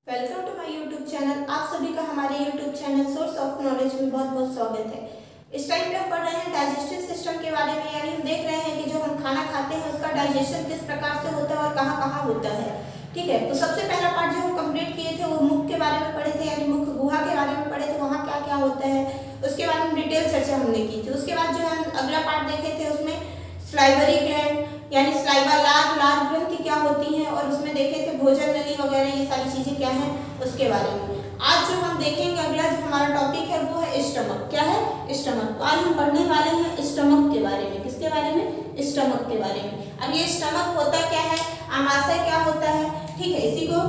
Welcome to my YouTube channel. आप सभी का हमारे YouTube channel source of knowledge में बहुत बहुत स्वागत है। इस टाइम पे हम पढ़ रहे हैं डाइजेस्टिव सिस्टम के बारे में, यानी हम देख रहे हैं कि जो हम खाना खाते हैं उसका डाइजेशन किस प्रकार से होता है और कहाँ कहाँ होता है। ठीक है, तो सबसे पहला पार्ट जो हम कंप्लीट किए थे वो मुख के बारे में पढ़े थे, यानी मुख गुहा के बारे में पढ़े थे, वहाँ क्या क्या होता है उसके बारे में डिटेल चर्चा हमने की थी। उसके बाद जो है अगला पार्ट देखे थे उसमें स्लाइवरी ग्लैंड यानी स्लाइवा लार ग्रंथि क्या होती है, और उसमें देखे थे भोजन नली वगैरह ये सारी चीजें क्या है उसके बारे में। आज जो हम देखेंगे अगला जो हमारा टॉपिक है वो है स्टमक। क्या है? स्टमक। तो आज हम पढ़ने वाले हैं स्टमक के बारे में। किसके बारे में? स्टमक के बारे में। अब ये स्टमक होता क्या है, आमाशय क्या होता है, ठीक है, इसी को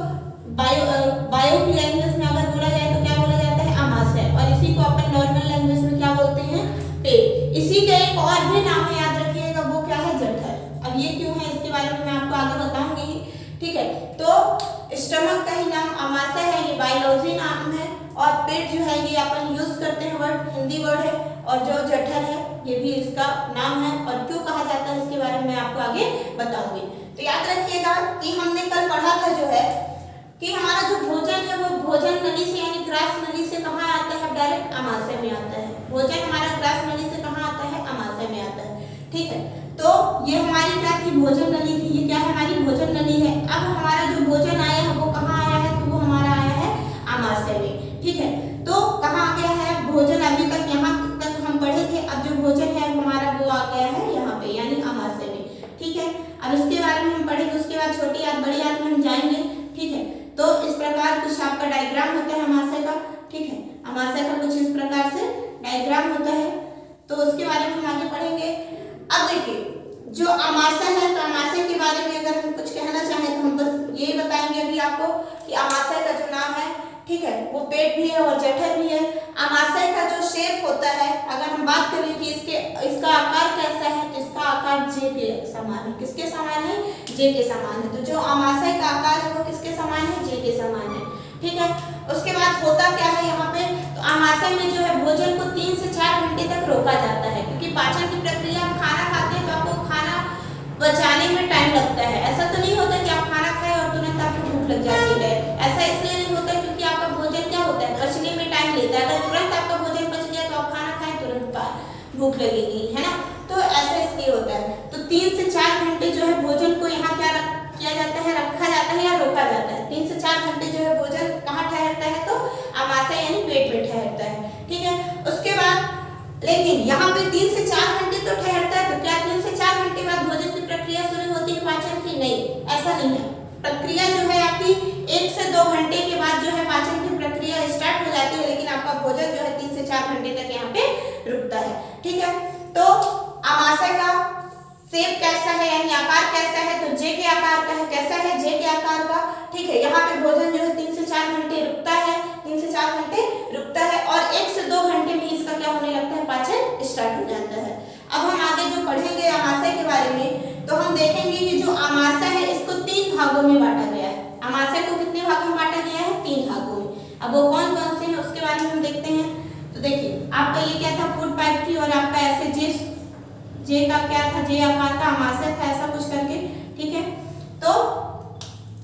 बायो की लैंग्वेज में अगर बोला जाए तो क्या बोला जाता है? आमाशय। और इसी को अपन नॉर्मल लैंग्वेज में क्या बोलते हैं? पेट। इसी का एक और भी नाम है, याद रखिएगा, वो क्या है? जठर। अब ये क्यों है इसके बारे में मैं आपको आगे बताऊंगी। ठीक है, तो स्टमक का ही नाम आमाशय है, ये बायोलॉजी नाम है, और पेट जो है ये अपन यूज करते हैं वर्ड, हिंदी वर्ड है, और जो जठर है ये भी इसका नाम है, और क्यों कहा जाता है इसके बारे में मैं आपको आगे बताऊंगी। तो याद रखिएगा कि हमने कल पढ़ा था जो है कि हमारा जो भोजन है वो भोजन नली से यानी ग्रास नली से कहाँ आता है? डायरेक्ट आमाशय में आता है। भोजन हमारा ग्रास नली से कहाँ आता है? आमाशय में आता है। ठीक है, तो ये हमारी क्या थी? भोजन नली थी। ये क्या है? हमारी भोजन नली है। अब हमारा जो भोजन आया है वो कहाँ आया है? तो वो हमारा आया है आमाशय में। ठीक है, तो कहाँ आ गया है भोजन? अभी तक यहाँ तक हम पढ़े थे, अब जो भोजन है हमारा वो आ गया है यहाँ पे यानी आमाशय में। ठीक है, अब इसके बारे में हम पढ़ेंगे, उसके बाद छोटी याद बड़ी याद में हम जाएंगे। ठीक है, तो इस प्रकार कुछ आपका डायग्राम होता है आमाशय का। ठीक है, आमाशय का कुछ इस प्रकार से डायग्राम होता है, तो उसके बारे में हम आगे पढ़ेंगे। अब देखिए जो आमाशय है, तो आमाशय के बारे में अगर हम कुछ कहना चाहें तो हम बस यही बताएंगे अभी आपको कि आमाशय का जो नाम है, ठीक है, वो पेट भी है और जठर भी है। आमाशय का जो शेप होता है, अगर हम बात करें कि इसका आकार कैसा है, तो इसका आकार जे के समान है। किसके समान है? जे के समान है। तो जो आमाशय का आकार है वो किसके समान है? जे के समान है। ठीक है, उसके बाद होता क्या है यहाँ पे, तो आमाशय में जो है भोजन को 3 से 4 घंटे तक रोका जाता है, क्योंकि पाचन की प्रक्रिया, हम खाना खाते हैं तो आपको खाना पचाने में टाइम लगता है। ऐसा तो नहीं होता कि आप खाना खाएं और तुरंत आपको भूख लग जाती है। ऐसा इसलिए नहीं होता क्योंकि आपका भोजन क्या होता है? पचने में टाइम लेता है। अगर तुरंत आपका भोजन पच गया तो आप खाना खाएं तुरंत भूख लगेगी, है ना। तो ऐसा इसलिए होता है। तो 3 से 4 घंटे जो है भोजन को यहाँ क्या किया जाता है? रखा जाता है या रोका जाता है। 3 से 4 घंटे जो है भोजन कहाँ ठहरता है? तो आमाशय यानी पेट में ठहरता है। ठीक है, उसके बाद लेकिन यहाँ पे 3 से 4 घंटे तो ठहरता है, तो क्या 3 से 4 घंटे बाद भोजन की प्रक्रिया शुरू होती है पाचन की? नहीं, ऐसा नहीं है। प्रक्रिया जो है आपकी 1 से 2 घंटे के बाद जो है पाचन की प्रक्रिया स्टार्ट हो जाती है, लेकिन आपका भोजन जो है 3 से 4 घंटे तक यहाँ पे रुकता है। ठीक है, तो आमाशय का शेप कैसा है यानी आकार कैसा है? तो जे के आकार का है। कैसा है? जे के आकार का। ठीक है, यहाँ पे भोजन जो है 3 से 4 घंटे रुकता है, 3 से 4 घंटे रुकता है, और 1 से 2 घंटे में इसका क्या होने लगता है? पाचन स्टार्ट हो जाता है। अब हम आगे जो पढ़ेंगे आमाशय के बारे में, तो हम देखेंगे कि जो आमाशय है इसको 3 भागों में बांटा गया है। आमाशय को कितने भागों में बांटा गया है? 3 भागों में। अब वो कौन कौन से हैं उसके बारे में हम देखते हैं। तो देखिए आपका ये क्या था? फूड पाइप थी, और आपका ऐसे जे का क्या था? जे आकार का आमाशय था, ऐसा कुछ करके। ठीक है, तो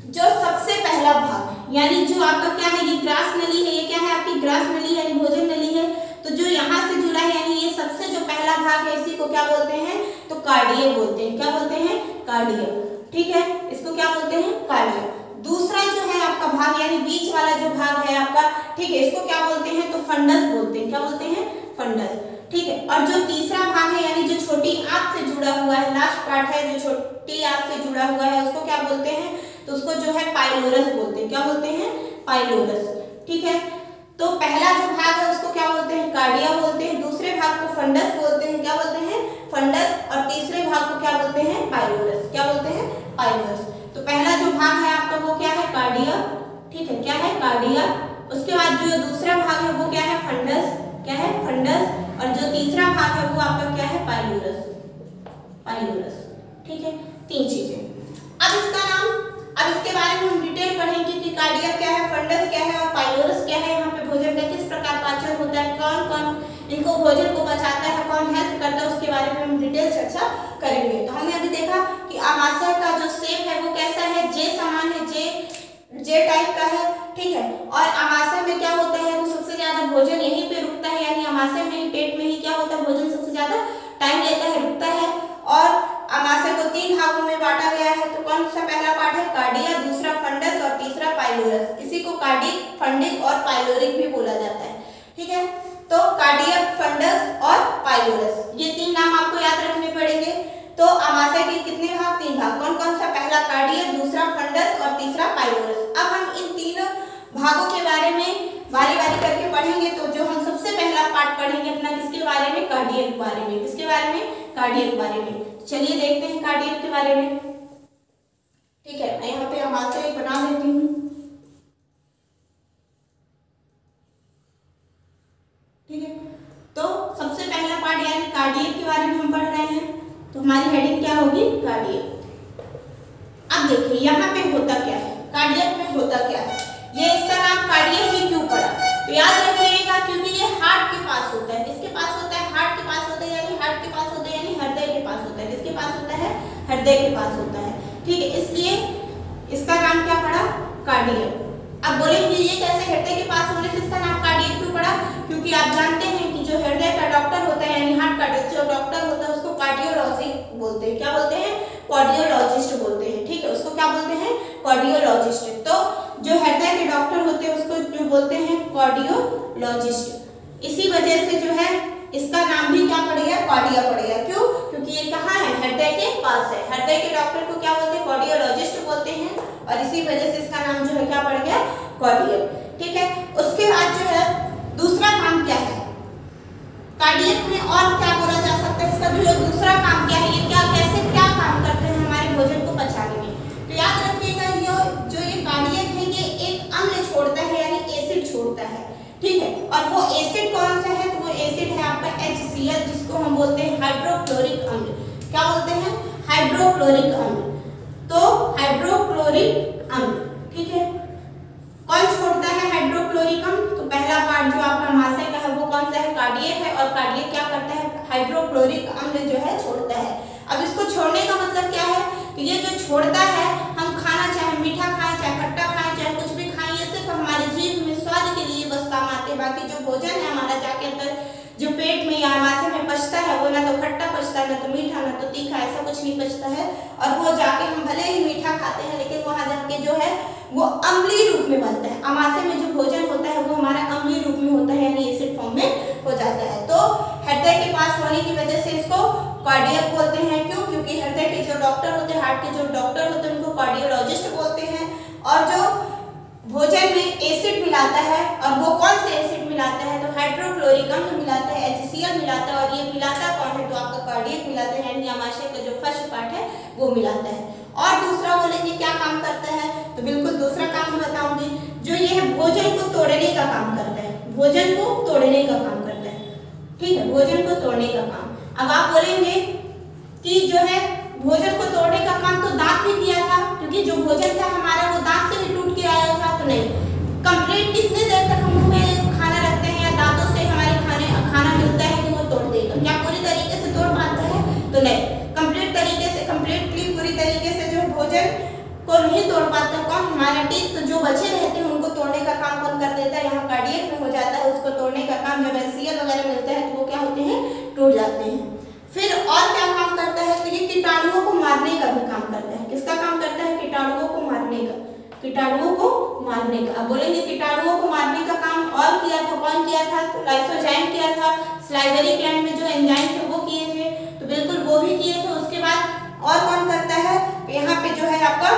जो सबसे पहला भाग यानी जो आपका क्या है? ये ग्रास नली है। ये क्या है? आपकी ग्रास नली यानी भोजन नली है। तो जो यहाँ से जुड़ा है यानी ये सबसे जो पहला भाग है, इसी को क्या बोलते हैं? तो कार्डियम बोलते हैं। क्या बोलते हैं? कार्डियम। ठीक है, इसको क्या बोलते हैं? कार्डियम। दूसरा जो है आपका भाग यानी बीच वाला जो भाग है आपका, ठीक है, इसको क्या बोलते हैं? तो फंडस बोलते हैं। क्या बोलते हैं? फंडस। ठीक है, और जो तीसरा भाग है यानी जो छोटी आंत से जुड़ा हुआ है, लास्ट पार्ट है जो छोटी आंत से जुड़ा हुआ है, उसको क्या बोलते हैं? तो उसको जो है पाइलोरस बोलते हैं। क्या बोलते हैं? पाइलोरस। ठीक है, तो पहला जो भाग है उसको क्या बोलते हैं? कार्डिया बोलते हैं। दूसरे भाग को फंडस बोलते हैं। क्या बोलते हैं? फंडस। और तीसरे भाग को क्या बोलते हैं? पाइलोरस। क्या बोलते हैं? पाइलोरस। तो पहला जो भाग है आपका वो क्या है? कार्डिया। ठीक है, क्या है? कार्डिया। उसके बाद जो दूसरा भाग है वो क्या है? फंडस। क्या है? फंडस। और जो तीसरा भाग है वो आपका क्या है? पाइलोरस। पाइलोरस। ठीक है, 3 चीजें। अब इसका नाम, अब इसके बारे में हम डिटेल पढ़ेंगे कि कार्डिया क्या है, फंडस क्या है और पाइलोरस क्या है। यहाँ पे भोजन का किस प्रकार पाचन होता है, कौन कौन इनको भोजन को पचाता है, कौन हेल्प करता है, उसके बारे में हम डिटेल चर्चा करेंगे। तो हमने अभी देखा कि आमाशय का जो शेप है वो कैसा है? जे समान है, जे टाइप का है। ठीक और आमाशय में क्या होता है, तो सबसे ज्यादा भोजन यहीं पे रुकता है, यानी आमाशय में ही, पेट में ही क्या होता है, भोजन सबसे ज्यादा टाइम लेता है, रुकता है। और आमाशय को 3 भागों में बांटा गया है। तो कौन सा पहला पार्ट है, कार्डिया, दूसरा फंडस और तीसरा पाइलोरस। इसी को कार्डिक, फंडिक और पाइलोरिक भी बोला जाता है। ठीक है, तो कार्डियक, फंडस और पाइलोरस, ये 3 नाम आपको याद रखने पड़ेंगे। तो आमाशय के कितने भाग, 3 भाग। कौन कौन सा, पहला कार्डियक, दूसरा फंडस और तीसरा पाइलोरस। अब हम इन तीनों भागों के बारे में बारी बारी करके पढ़ेंगे। तो जो हम सबसे पहला पार्ट पढ़ेंगे अपना, किसके बारे में, कार्डियक के बारे में। किसके बारे में, कार्डियक के बारे में। चलिए देखते हैं कार्डियक के बारे में। ठीक है, मैं यहाँ पे आमाशय बना देती हूँ। ठीक है, तो सबसे पहला पार्ट यानी कार्डियक के बारे में हम पढ़ रहे हैं। तो हमारी हेडिंग क्या होगी, कार्डियक। अब देखिए यहाँ पे होता क्या है, कार्डियक में होता क्या है। ये इसका नाम कार्डियक ही क्यों पड़ा, तो याद रखिएगा क्योंकि ये हार्ट के पास होता है। किसके पास होता है, हार्ट के पास होता है, यानी हार्ट के पास होता है, यानी हृदय के पास होता है। किसके पास होता है, हृदय के पास होता है। ठीक है, इसलिए इसका नाम क्या पड़ा, कार्डियक। अब बोलेंगे ये कैसे, हृदय के पास होने से इसका नाम कार्डियक क्यों पड़ा, क्योंकि आप जानते हैं कि जो हृदय का डॉक्टर होता है, यानी हार्ट का जो डॉक्टर होता है, उसको कार्डियोलॉजिस्ट बोलते हैं। क्या बोलते हैं, कार्डियोलॉजिस्ट बोलते हैं। ठीक है, उसको क्या बोलते हैं, कार्डियोलॉजिस्ट। तो जो हृदय के डॉक्टर होते हैं उसको जो बोलते हैं, कार्डियोलॉजिस्ट। इसी वजह से जो है इसका नाम भी क्या पड़ गया, कार्डिया पड़ गया। क्यों, क्योंकि ये कहाँ है, हृदय के पास है। हृदय के डॉक्टर को क्या बोलते हैं, कार्डियोलॉजिस्ट बोलते हैं, और इसी वजह से इसका नाम जो है क्या पड़ गया, कार्डियक। ठीक है, उसके बाद जो है दूसरा काम क्या है, कार्डियक में और क्या बोला जा सकता है, इसका जो दूसरा काम क्या है, ये क्या, कैसे क्या काम करते हैं हमारे भोजन को पचाने में। तो याद रखिएगा जो ये कार्डियक है, ये एक अम्ल छोड़ता है, यानी एसिड छोड़ता है। ठीक है, और वो एसिड कौन सा है, तो वो एसिड है आपका HCl, जिसको हम बोलते हैं हाइड्रोक्लोरिक अम्ल। क्या बोलते हैं, हाइड्रोक्लोरिक अम्ल। तो हाइड्रोक्लोरिक अम्ल, ठीक है, कौन छोड़ता है हाइड्रोक्लोरिक अम्ल, तो पहला पार्ट जो आपका आमाशय का है वो कौन सा है, कार्डियक है, और कार्डियक क्या करता है, हाइड्रोक्लोरिक अम्ल जो है छोड़ता है। अब इसको छोड़ने का मतलब क्या है, तो ये जो छोड़ता है, हम खाना चाहे मीठा खाएं, चाहे खट्टा खाएं, चाहे कुछ भी खाएं, ये सिर्फ हमारे जीभ में स्वाद के लिए बस काम आते हैं। बाकी जो भोजन है हमारा जाके अंदर जो पेट में या आमाशय में पचता है, वो ना तो खट्टा पचता है, ना तो मीठा, ना तो तीखा, ऐसा कुछ नहीं पचता है। और वो जाके हम भले ही मीठा खाते हैं, लेकिन वहां जाके जो है वो अम्लीय रूप में बनता है। आमाशय में जो भोजन होता है वो हमारा अम्लीय रूप में होता है, यानी एसिड फॉर्म में हो जाता है। तो हृदय के पास होने की वजह से इसको कार्डियक बोलते हैं। क्यों, क्योंकि हृदय के जो डॉक्टर होते हैं, हार्ट के जो डॉक्टर होते हैं, उनको कार्डियोलॉजिस्ट बोलते हैं। और जो भोजन में एसिड मिलाता है, और वो कौन से एसिड मिलाता है, तो हाइड्रोक्लोरिक अम्ल मिलाता है, HCl मिलाता है, और ये मिलाता कौन है, तो आपका कार्डियक मिलाता है, यानी आमाशय का जो फर्स्ट पार्ट है वो मिलाता है। और दूसरा बोलेंगे क्या काम करता है, तो बिल्कुल दूसरा काम बताऊंगी, जो ये है भोजन को तोड़ने का काम करता है। भोजन को तोड़ने का काम करता है। ठीक है, भोजन को तोड़ने का काम। अब आप बोलेंगे कि जो है भोजन को तोड़ने का काम तो दांत भी किया था, क्योंकि जो भोजन था हमारा वो दांत से ही टूट के आया था। तो नहीं, कंप्लीट कितने देर तक हम मुंह में खाना रखते हैं या दांतों से हमारे खाना मिलता है कि वो तोड़ देगा, क्या पूरी तरीके से तोड़ पाता है, तो नहीं, कंप्लीट तरीके से, कंप्लीटली पूरी तरीके से जो भोजन को नहीं तोड़ पाता। कौन, हमारे टीथ जो बचे रहते हैं उनको तोड़ने का काम कौन कर देता है, यहाँ कार्डियक में हो जाता है। उसको तोड़ने का काम जब HCl वगैरह मिलता है तो वो क्या होते हैं, टूट जाते हैं। फिर और क्या काम करता है, तो ये कीटाणुओं को मारने का भी काम करता है। किसका काम करता है, कीटाणुओं को मारने का, कीटाणुओं को मारने का। अब बोलेंगे कीटाणुओं को मारने का काम और किया था, कौन किया था, तो लाइसोजाइम किया था। सलाइवरी ग्लैंड में जो एंजाइम थे वो किए थे, तो बिल्कुल वो भी किए थे। उसके बाद और कौन करता है, तो यहाँ पे जो है आपका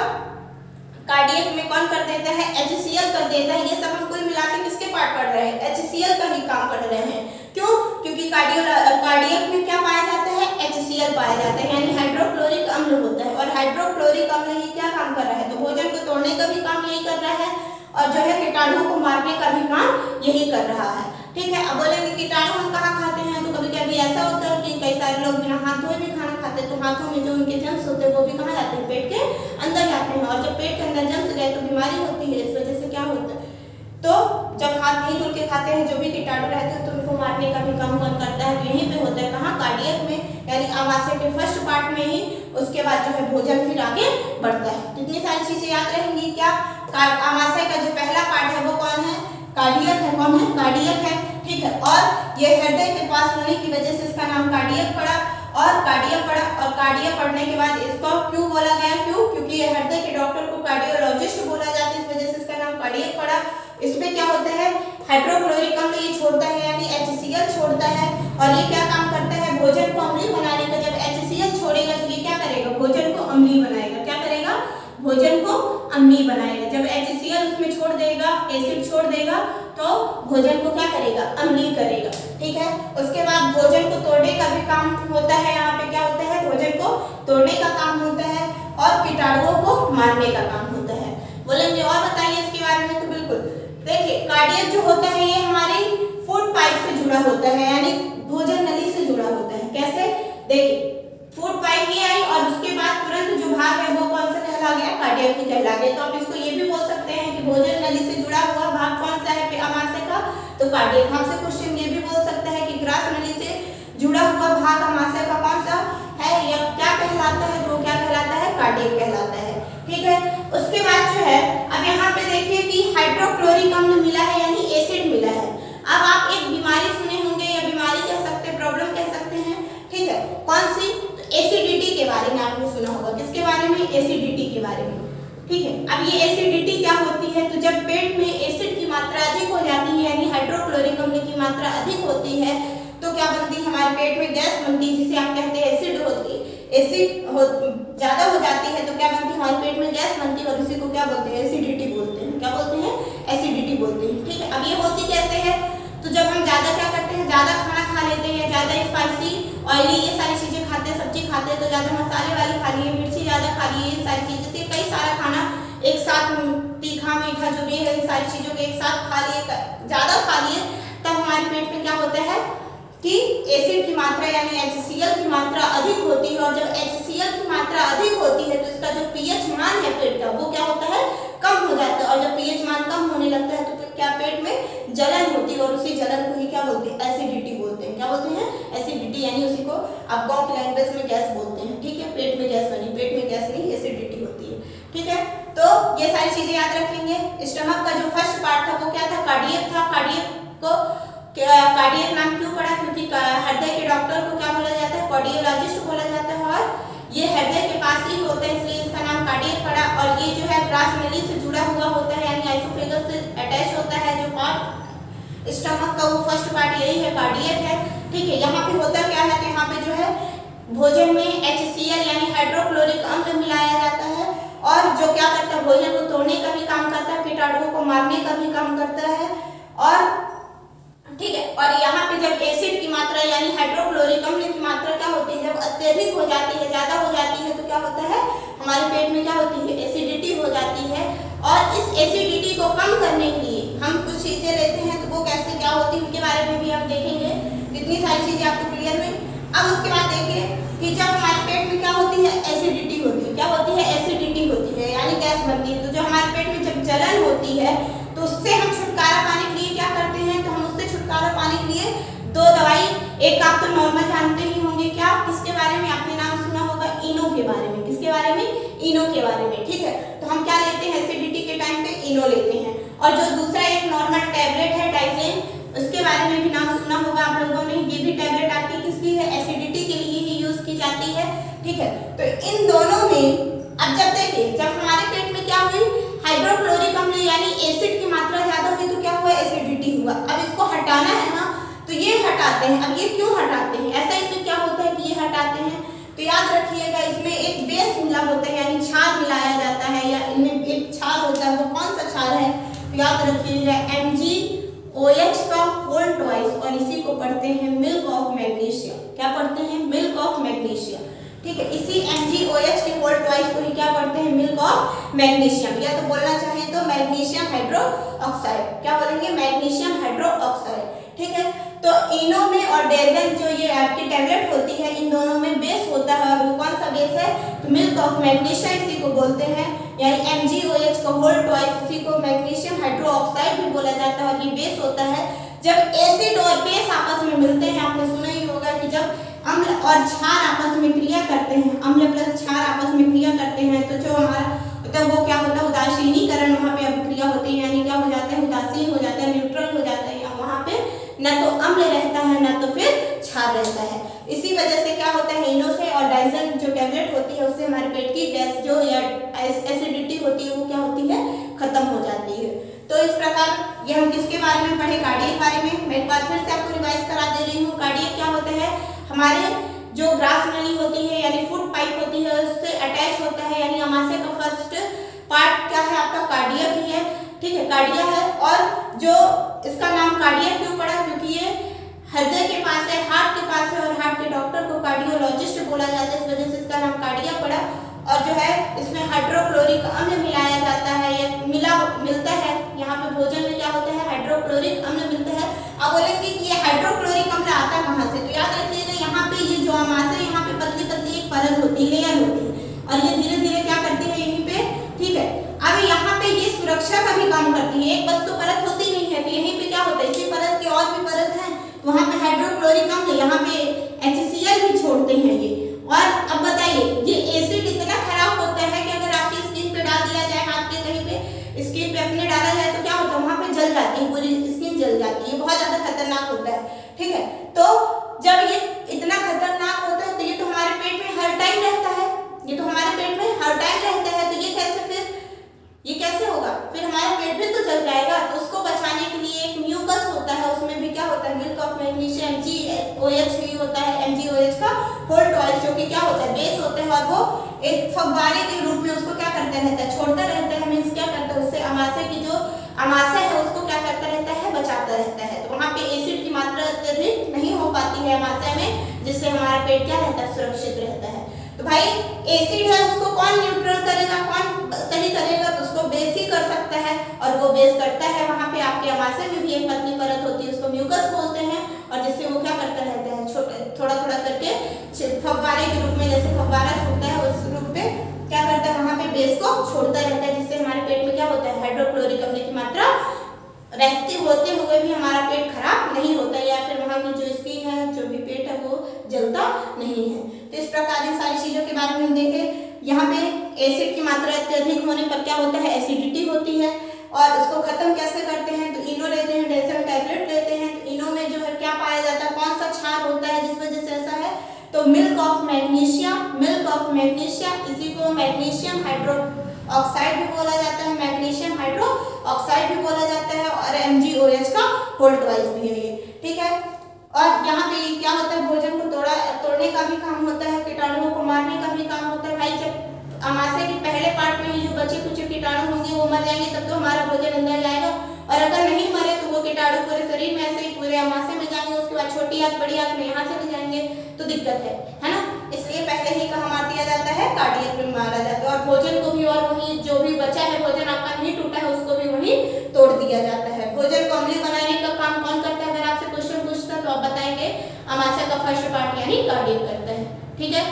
कार्डियक में कौन कर देता है, HCl कर देता है। ये सब हम कुल मिला के किसके पार्ट पढ़ रहे हैं, HCl का ही काम पढ़ रहे हैं। क्यों, क्योंकि कार्डियक में क्या पाया जाता है, HCl पाया जाता है, यानी हाइड्रोक्लोरिक अम्ल होता है। और हाइड्रोक्लोरिक अम्ल ही क्या काम कर रहा है, तो भोजन को तोड़ने का भी काम यही कर रहा है, और जो है कीटाणुओं को मारने का भी काम यही कर रहा है। ठीक है, अब बोलेंगे कीटाणु हम कहाँ खाते हैं, तो कभी कभी ऐसा होता है कि कई सारे लोग बिना हाथ धोए भी खाना खाते हैं, तो हाथों में जो उनके जर्म्स होते हैं वो भी कहाँ जाते हैं, पेट के अंदर जाते हैं। और जब पेट के अंदर जर्म्स गए तो बीमारी होती है। इस वजह से क्या होता है, तो जब हाथ नहीं धुल के खाते हैं जो भी कीटाणु रहते हैं, तो उनको मारने का भी काम कौन करता है, तो यहीं पे होता है, कहाँ, कार्डियक में, यानी आमाशय के फर्स्ट पार्ट में ही। उसके बाद जो है भोजन फिर आगे बढ़ता है। कितनी सारी चीजें याद रहेंगी क्या, आमाशय का जो पहला पार्ट है वो कौन ये हृदय के पास होने की वजह से इसका नाम कार्डियक पड़ा और कार्डियक पढ़ने के बाद इसको क्यों बोला गया, क्यों, क्योंकि ये हृदय के डॉक्टर को कार्डियोलॉजिस्ट बोला जाता है, इस वजह से इसका नाम कार्डियक पड़ा। इसमें क्या होता है, हाइड्रोक्लोरिक अम्ल ये छोड़ता है यानी HCl छोड़ता है और ये क्या काम करता है, भोजन को अम्लीय बनाने का। जब HCl छोड़ेगा तो ये क्या करेगा, भोजन को अम्लीय बनाएगा। क्या करेगा, भोजन को अम्लीय बनाएगा। जब HCl उसमें छोड़ देगा, एसिड छोड़ देगा तो भोजन को क्या करेगा, अम्लीय करेगा। ठीक है, उसके बाद भोजन को तोड़ने का भी काम होता है। यहाँ पे क्या होता है, भोजन को तोड़ने का काम होता है और कीटाणुओं को मारने का काम होता है। बोलेंगे और बताइए इसके बारे में। तो बिल्कुल देखिए, कार्डियक जो होता है ये हमारी फूड पाइप से जुड़ा होता है यानी भोजन नली से जुड़ा होता है। कैसे, देखिए फूड पाइप ये आई और उसके बाद तुरंत जो भाग है वो कौन सा कहला गया, कार्डियक ही कहला गया। तो आप इसको ये भी बोल सकते हैं कि भोजन नली से जुड़ा हुआ भाग कौन सा है आमाशय का, तो कार्डियक। हमसे क्वेश्चन ये भी बोल सकता है कि ग्रास नली से जुड़ा हुआ भाग आमाशय का कौन सा है, या क्या कहलाता है, तो क्या कहलाता है, कार्डियक कहलाता है। ठीक है, उसके बाद जो है अब यहाँ पे देखिए कि हाइड्रोक्लोरिक अम्ल मिला है यानी एसिड मिला है। अब आप एक बीमारी सुने होंगे या बीमारी कह सकते हैं, प्रॉब्लम कह सकते हैं। ठीक है, कौन सी, एसिडिटी के बारे में आपने सुना होगा। किसके बारे में, एसिडिटी के बारे में। ठीक है, अब ये एसिडिटी क्या होती है, तो जब पेट में एसिड की मात्रा अधिक हो जाती है यानी हाइड्रोक्लोरिक अम्ल की मात्रा अधिक होती है तो क्या बनती है, हमारे पेट में गैस बनती है जिसे आप कहते हैं एसिड होती है। ज्यादा हो जाती है तो क्या बनती है, हमारे पेट में गैस बनती है और इसी को क्या बोलते हैं, एसिडिटी बोलते हैं। क्या बोलते हैं, एसिडिटी बोलते हैं। ठीक है, अब ये होती कैसे है, तो जब हम ज्यादा क्या करते हैं, ज्यादा खाना खा लेते हैं, ज्यादा स्पाइसी ऑयली ये सारी चीजें खाते हैं, सब्जी खाते हैं तो ज्यादा मसाले वाली खा लिए, मिर्ची ज्यादा खा लिए, ये सारी चीजें से कई सारा खाना एक साथ, तीखा मीठा जो भी है इन सारी चीजों को एक साथ खा लिए, ज्यादा खा लिए, तब हमारे पेट में क्या होता है कि एसिड की मात्रा यानी HCl की मात्रा अधिक होती है। और जब HCl की मात्रा अधिक होती है तो इसका जो pH मान है पेट का वो क्या होता है, कम हो जाता है। और जब pH मान कम होने लगता है तो क्या पेट में जलन होती है और उसी जलन को ही क्या बोलते हैं, एसिडिटी बोलते हैं। क्या बोलते हैं, एसिडिटी यानी उसी को आप गाँव की लैंग्वेज में गैस बोलते हैं। ठीक है, पेट में गैस बनी, पेट में गैस नहीं, एसिडिटी होती है। ठीक है, तो ये सारी चीजें याद रखेंगे। स्टमक का जो फर्स्ट पार्ट था वो क्या था, कार्डियक था। कार्डियक को कार्डियक नाम क्यों पड़ा, क्योंकि हृदय के डॉक्टर को क्या बोला जाता है, कार्डियोलॉजिस्ट बोला जाता है और ये हृदय के पास ही होता है इसलिए इसका नाम कार्डियक पड़ा। और ये जो है ग्रास नली से जुड़ा हुआ होता है यानी आइसोफेगस से अटैच होता है। जो पार्ट स्टमक का वो फर्स्ट पार्ट यही है, कार्डियक है। ठीक है, यहाँ पे होता क्या है, तो यहाँ पे जो है भोजन में HCl यानी हाइड्रोक्लोरिक अम्ल मिलाया जाता है और जो क्या करता है, भोजन को तोड़ने का भी काम करता है, कीटाणुओं को मारने का भी काम करता है। और ठीक है, और यहाँ पे जब एसिड की मात्रा यानी हाइड्रोक्लोरिक अम्ल की मात्रा क्या होती है, जब अत्यधिक हो जाती है, ज्यादा हो जाती है तो क्या होता है, हमारे पेट में क्या होती है, एसिडिटी हो जाती है। और इस एसिडिटी को कम करने के लिए हम कुछ चीजें लेते हैं तो वो कैसे क्या होती है उनके बारे में भी हम देखेंगे। कितनी सारी चीजें आपको क्लियर हुई। अब उसके बाद देखिए कि जब हमारे पेट में क्या होती है, एसिडिटी होती है। क्या होती है, एसिडिटी होती है यानी गैस बनती है। तो जो हमारे पेट में जब जलन होती है तो उससे हम छुटकारा पाने के लिए क्या करते हैं, तो हम उससे छुटकारा पाने के लिए दो दवाई, एक आप तो नॉर्मल जानते ही होंगे, क्या, किसके बारे में आपने नाम सुना होगा, इनो के बारे में। किसके बारे में, इनो के बारे में। ठीक है, तो हम क्या लेते हैं, एसिडिटी के टाइम पे इनो लेते हैं। और जो दूसरा एक नॉर्मल टैबलेट है डाइजेन, उसके बारे में भी नाम सुना होगा आप लोगों ने। ये भी टैबलेट आपकी किसकी है, एसिडिटी के लिए ही यूज की जाती है। ठीक है, तो इन दोनों में अब जब देखिए जब हमारे पेट में क्या हुई, हाइड्रोक्लोरिक अम्ल यानी एसिड की मात्रा ज्यादा हुई तो क्या हुआ, एसिडिटी हुआ। अब इसको हटाना है ना, तो ये हटाते हैं। अब ये क्यों हटाते हैं, ऐसा इसमें क्या होता है कि ये हटाते हैं, तो याद रखिएगा इसमें एक बेस मिला होता है यानी क्षार मिलाया जाता है, या इनमें एक क्षार होता है। वो कौन सा क्षार है, तो याद रखिएगा MgOH का होल ट्वाइस, और इसी को पढ़ते हैं मिल्क ऑफ मैग्नीशियम। क्या पढ़ते हैं, मिल्क ऑफ मैग्नीशियम। ठीक है, इसी MgOH के होल ट्वाइस को ही क्या पढ़ते हैं, मिल्क ऑफ मैग्नीशियम, या तो बोलना चाहें तो मैग्नीशियम हाइड्रोक्साइड। क्या बोलेंगे, मैग्नीशियम हाइड्रोक्साइड। ठीक है, तो इनो में और डेजन जो ये आपकी टैबलेट होती है, इन दोनों में बेस होता है। और वो कौन सा बेस है, तो मिल्क ऑफ मैग्नीशियम इसी को बोलते हैं, यानी MgOH का होल ट्वाइस, इसी को मैग्नीशियम हाइड्रोक्साइड भी बोला जाता है। और ये बेस होता है जब एसिड और बेस आपस में मिलते हैं। आपने सुना ही होगा कि जब अम्ल और क्षार आपस में क्रिया करते हैं, अम्ल प्लस क्षार आपस में क्रिया करते हैं, तो जो हमारा तो वो क्या होता है, उदासीनीकरण वहाँ पे अब क्रिया होती है, यानी क्या हो जाता है, उदासीन हो जाता है, न्यूट्रल हो जाता है, या वहाँ पे ना तो अम्ल रहता है ना तो फिर क्षार रहता है। इसी वजह से क्या होता है, इनो से और डाइजन जो टैबलेट होती है उससे हमारे पेट की गैस जो या एसिडिटी होती है वो क्या होती है, खत्म हो जाती है। तो इस प्रकार ये हम किसके बारे में पढ़े, कार्डियक बारे में। मैं एक बार फिर से आपको रिवाइज करा दे रही हूँ। कार्डियक क्या होता है, हमारे जो ग्रास नली होती है यानी फूड पाइप होती है उससे अटैच होता है, यानी आमाशय का फर्स्ट पार्ट क्या है आपका, कार्डियक ही है, ठीक है, कार्डिया है। और जो इसका नाम कार्डियक क्यों पड़ा, क्योंकि ये हृदय के पास है, हार्ट के पास है, और हार्ट के डॉक्टर को कार्डियोलॉजिस्ट बोला जाता है, इस वजह से इसका नाम कार्डिया पड़ा। और जो है इसमें हाइड्रोक्लोरिक अम्ल मिलाया जाता है या मिलता है, यहाँ पे भोजन में क्या होता है, हाइड्रोक्लोरिक अम्ल मिलता है। अब बोलेंगे कि ये हाइड्रोक्लोरिक अम्ल आता कहाँ से, तो याद रखिएगा यहाँ पे ये जो आमाशय यहाँ पे पतली पतली एक परत होती है, लेयर होती है, और ये धीरे धीरे क्या करती है यहीं पे, ठीक है। अब यहाँ पे ये सुरक्षा का भी काम करती है, एक बस तो परत होती नहीं है, तो यहीं पे क्या होता है, इसी परत की और भी परत है, वहाँ पे हाइड्रोक्लोरिक अम्ल, यहाँ पे HCl भी छोड़ते हैं ये। और अब बताइए ये एसिड इतना खराब होता है कि अगर आपकी स्किन पे डाल दिया जाए, हाथ पे कहीं पे स्किन पे अपने डाला जाए तो क्या होता है, वहाँ पे जल जाती है, पूरी स्किन जल जाती है, बहुत ज्यादा खतरनाक होता है, ठीक है। तो जब ये इतना खतरनाक होता है तो ये तो हमारे पेट में हर टाइम रहता है, ये तो हमारे पेट में हर टाइम रहता है, तो ये कैसे फिर ये कैसे होगा, फिर हमारा पेट भी तो जल जाएगा। तो उसको बचाने के लिए एक म्यूकस होता है, उसमें भी क्या होता है, मिल्क ऑफ मैग्नीशियम MgOH भी होता है, MgOH का होल टॉयज जो कि क्या होता है, बेस होता है, और वो एक फव्वारे के रूप में उसको क्या करता रहता है, छोड़ता रहता है, मीन्स क्या करता है, उससे आमाशय की जो आमाशय है उसको क्या करता रहता है, बचाता रहता है। तो वहाँ पे एसिड की मात्रा अत्यधिक नहीं हो पाती है आमाशय में, जिससे हमारा पेट क्या रहता है, सुरक्षित रहता है। तो भाई एसिड है उसको कौन न्यूट्रल करेगा, कौन सही करेगा, तो उसको बेस ही कर सकता है, और वो बेस करता है। वहाँ पे आपके आमाशय में भी एक पतली परत होती है, उसको म्यूकस बोलते हैं, और जिससे वो क्या करता रहता है, थोड़ा थोड़ा करके फव्वारे के रूप में, जैसे फव्वारा छोड़ता है उस रूप में क्या करता है, वहाँ पे बेस को छोड़ता रहता है, जिससे हमारे पेट में क्या होता है, हाइड्रोक्लोरिक अम्ल की मात्रा रहते होते हुए भी हमारा पेट खराब नहीं होता, या फिर वहाँ की जो स्किन है, जो भी पेट है, वो जलता नहीं है। तो इस प्रकार इन सारी चीजों के बारे में हम देखें। यहाँ पे एसिड की मात्रा अत्यधिक होने पर क्या होता है, एसिडिटी होती है, और उसको खत्म कैसे करते हैं, तो इनो लेते हैं, डाइजन टैबलेट लेते हैं। तो इनो में जो है क्या पाया जाता है, कौन सा क्षार होता है जिस वजह से ऐसा है, तो मिल्क ऑफ मैग्नीशियम, इसी को मैग्नीशियम हाइड्रोक्साइड भी बोला जाता है, मैग्नीशियम हाइड्रोक्साइड भी बोला जाता है, और MgOH का होल ट्वाइस भी है ये, ठीक है। और यहाँ पे क्या होता है, भोजन को तोड़ने का भी काम होता है, कीटाणुओं को मारने का भी काम होता है। भाई जब आमाशय के पहले पार्ट में जो बचे कुछ कीटाणु होंगे वो मर जाएंगे, तब तो हमारा भोजन अंदर जाएगा, और अगर नहीं मरे तो वो कीटाणु पूरे शरीर में ऐसे ही पूरे आमाशय में जाएंगे, उसके बाद छोटी आंत बड़ी आंत में यहाँ चले जाएंगे, तो दिक्कत है ना। इसलिए पहले ही कहाँ मार दिया जाता है, कार्डियक में मारा जाता है, और भोजन को भी, और वही जो भी बचा है भोजन आपका नहीं टूटा है उसको भी वही तोड़ दिया जाता है। भोजन को अम्लीय बनाने का काम कौन करता है, अगर आपसे क्वेश्चन पूछता तो आप बताएंगे आमाशय का फर्स्ट पार्ट यानी कार्डियक करता है, ठीक है।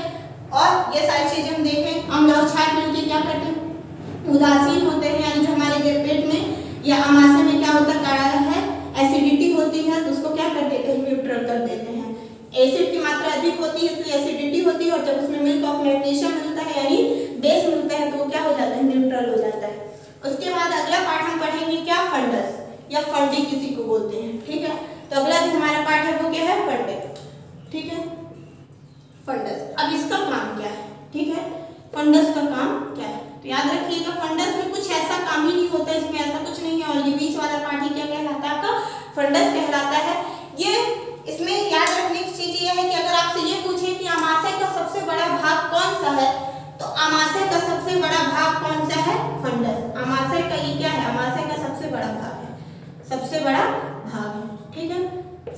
और ये सारी चीजें हम देखें, अम्ल और क्षार मिलकर क्या करते हैं, उदासीन होते हैं, यानी जो हमारे पेट में या आमाशय में क्या होता है, एसिडिटी होती है, तो उसको क्या कर देते हैं, न्यूट्रल कर देते हैं। एसिड की मात्रा अधिक होती है इसलिए एसिडिटी होती है, और जब उसमें मिल्क ऑफ मैग्नीशियम मिलता है यानी बेस मिलता है, तो वो क्या हो जाता है, न्यूट्रल हो जाता है। उसके बाद अगला पार्ट हम पढ़ेंगे क्या, फंडस या फंडी किसी को बोलते हैं, ठीक है। तो अगला जो हमारा पार्ट है वो क्या है, फंडस, ठीक है, फंडस। अब इसका काम क्या है, ठीक है, फंडस का काम क्या है, तो याद रखिएगा फंडस में कुछ ऐसा काम ही नहीं होता है, इसमें ऐसा कुछ नहीं है, और ये बीच वाला पार्ट ही क्या कहलाता है, आपका फंडस कहलाता है। ये इसमें याद रखने की चीज ये है कि अगर आपसे ये पूछे कि आमाशय का सबसे बड़ा भाग कौन सा है, तो आमाशय का सबसे बड़ा भाग कौन सा है, फंडस। आमाशय का ये क्या है, आमाशय का सबसे बड़ा भाग है, सबसे बड़ा भाग है, ठीक है,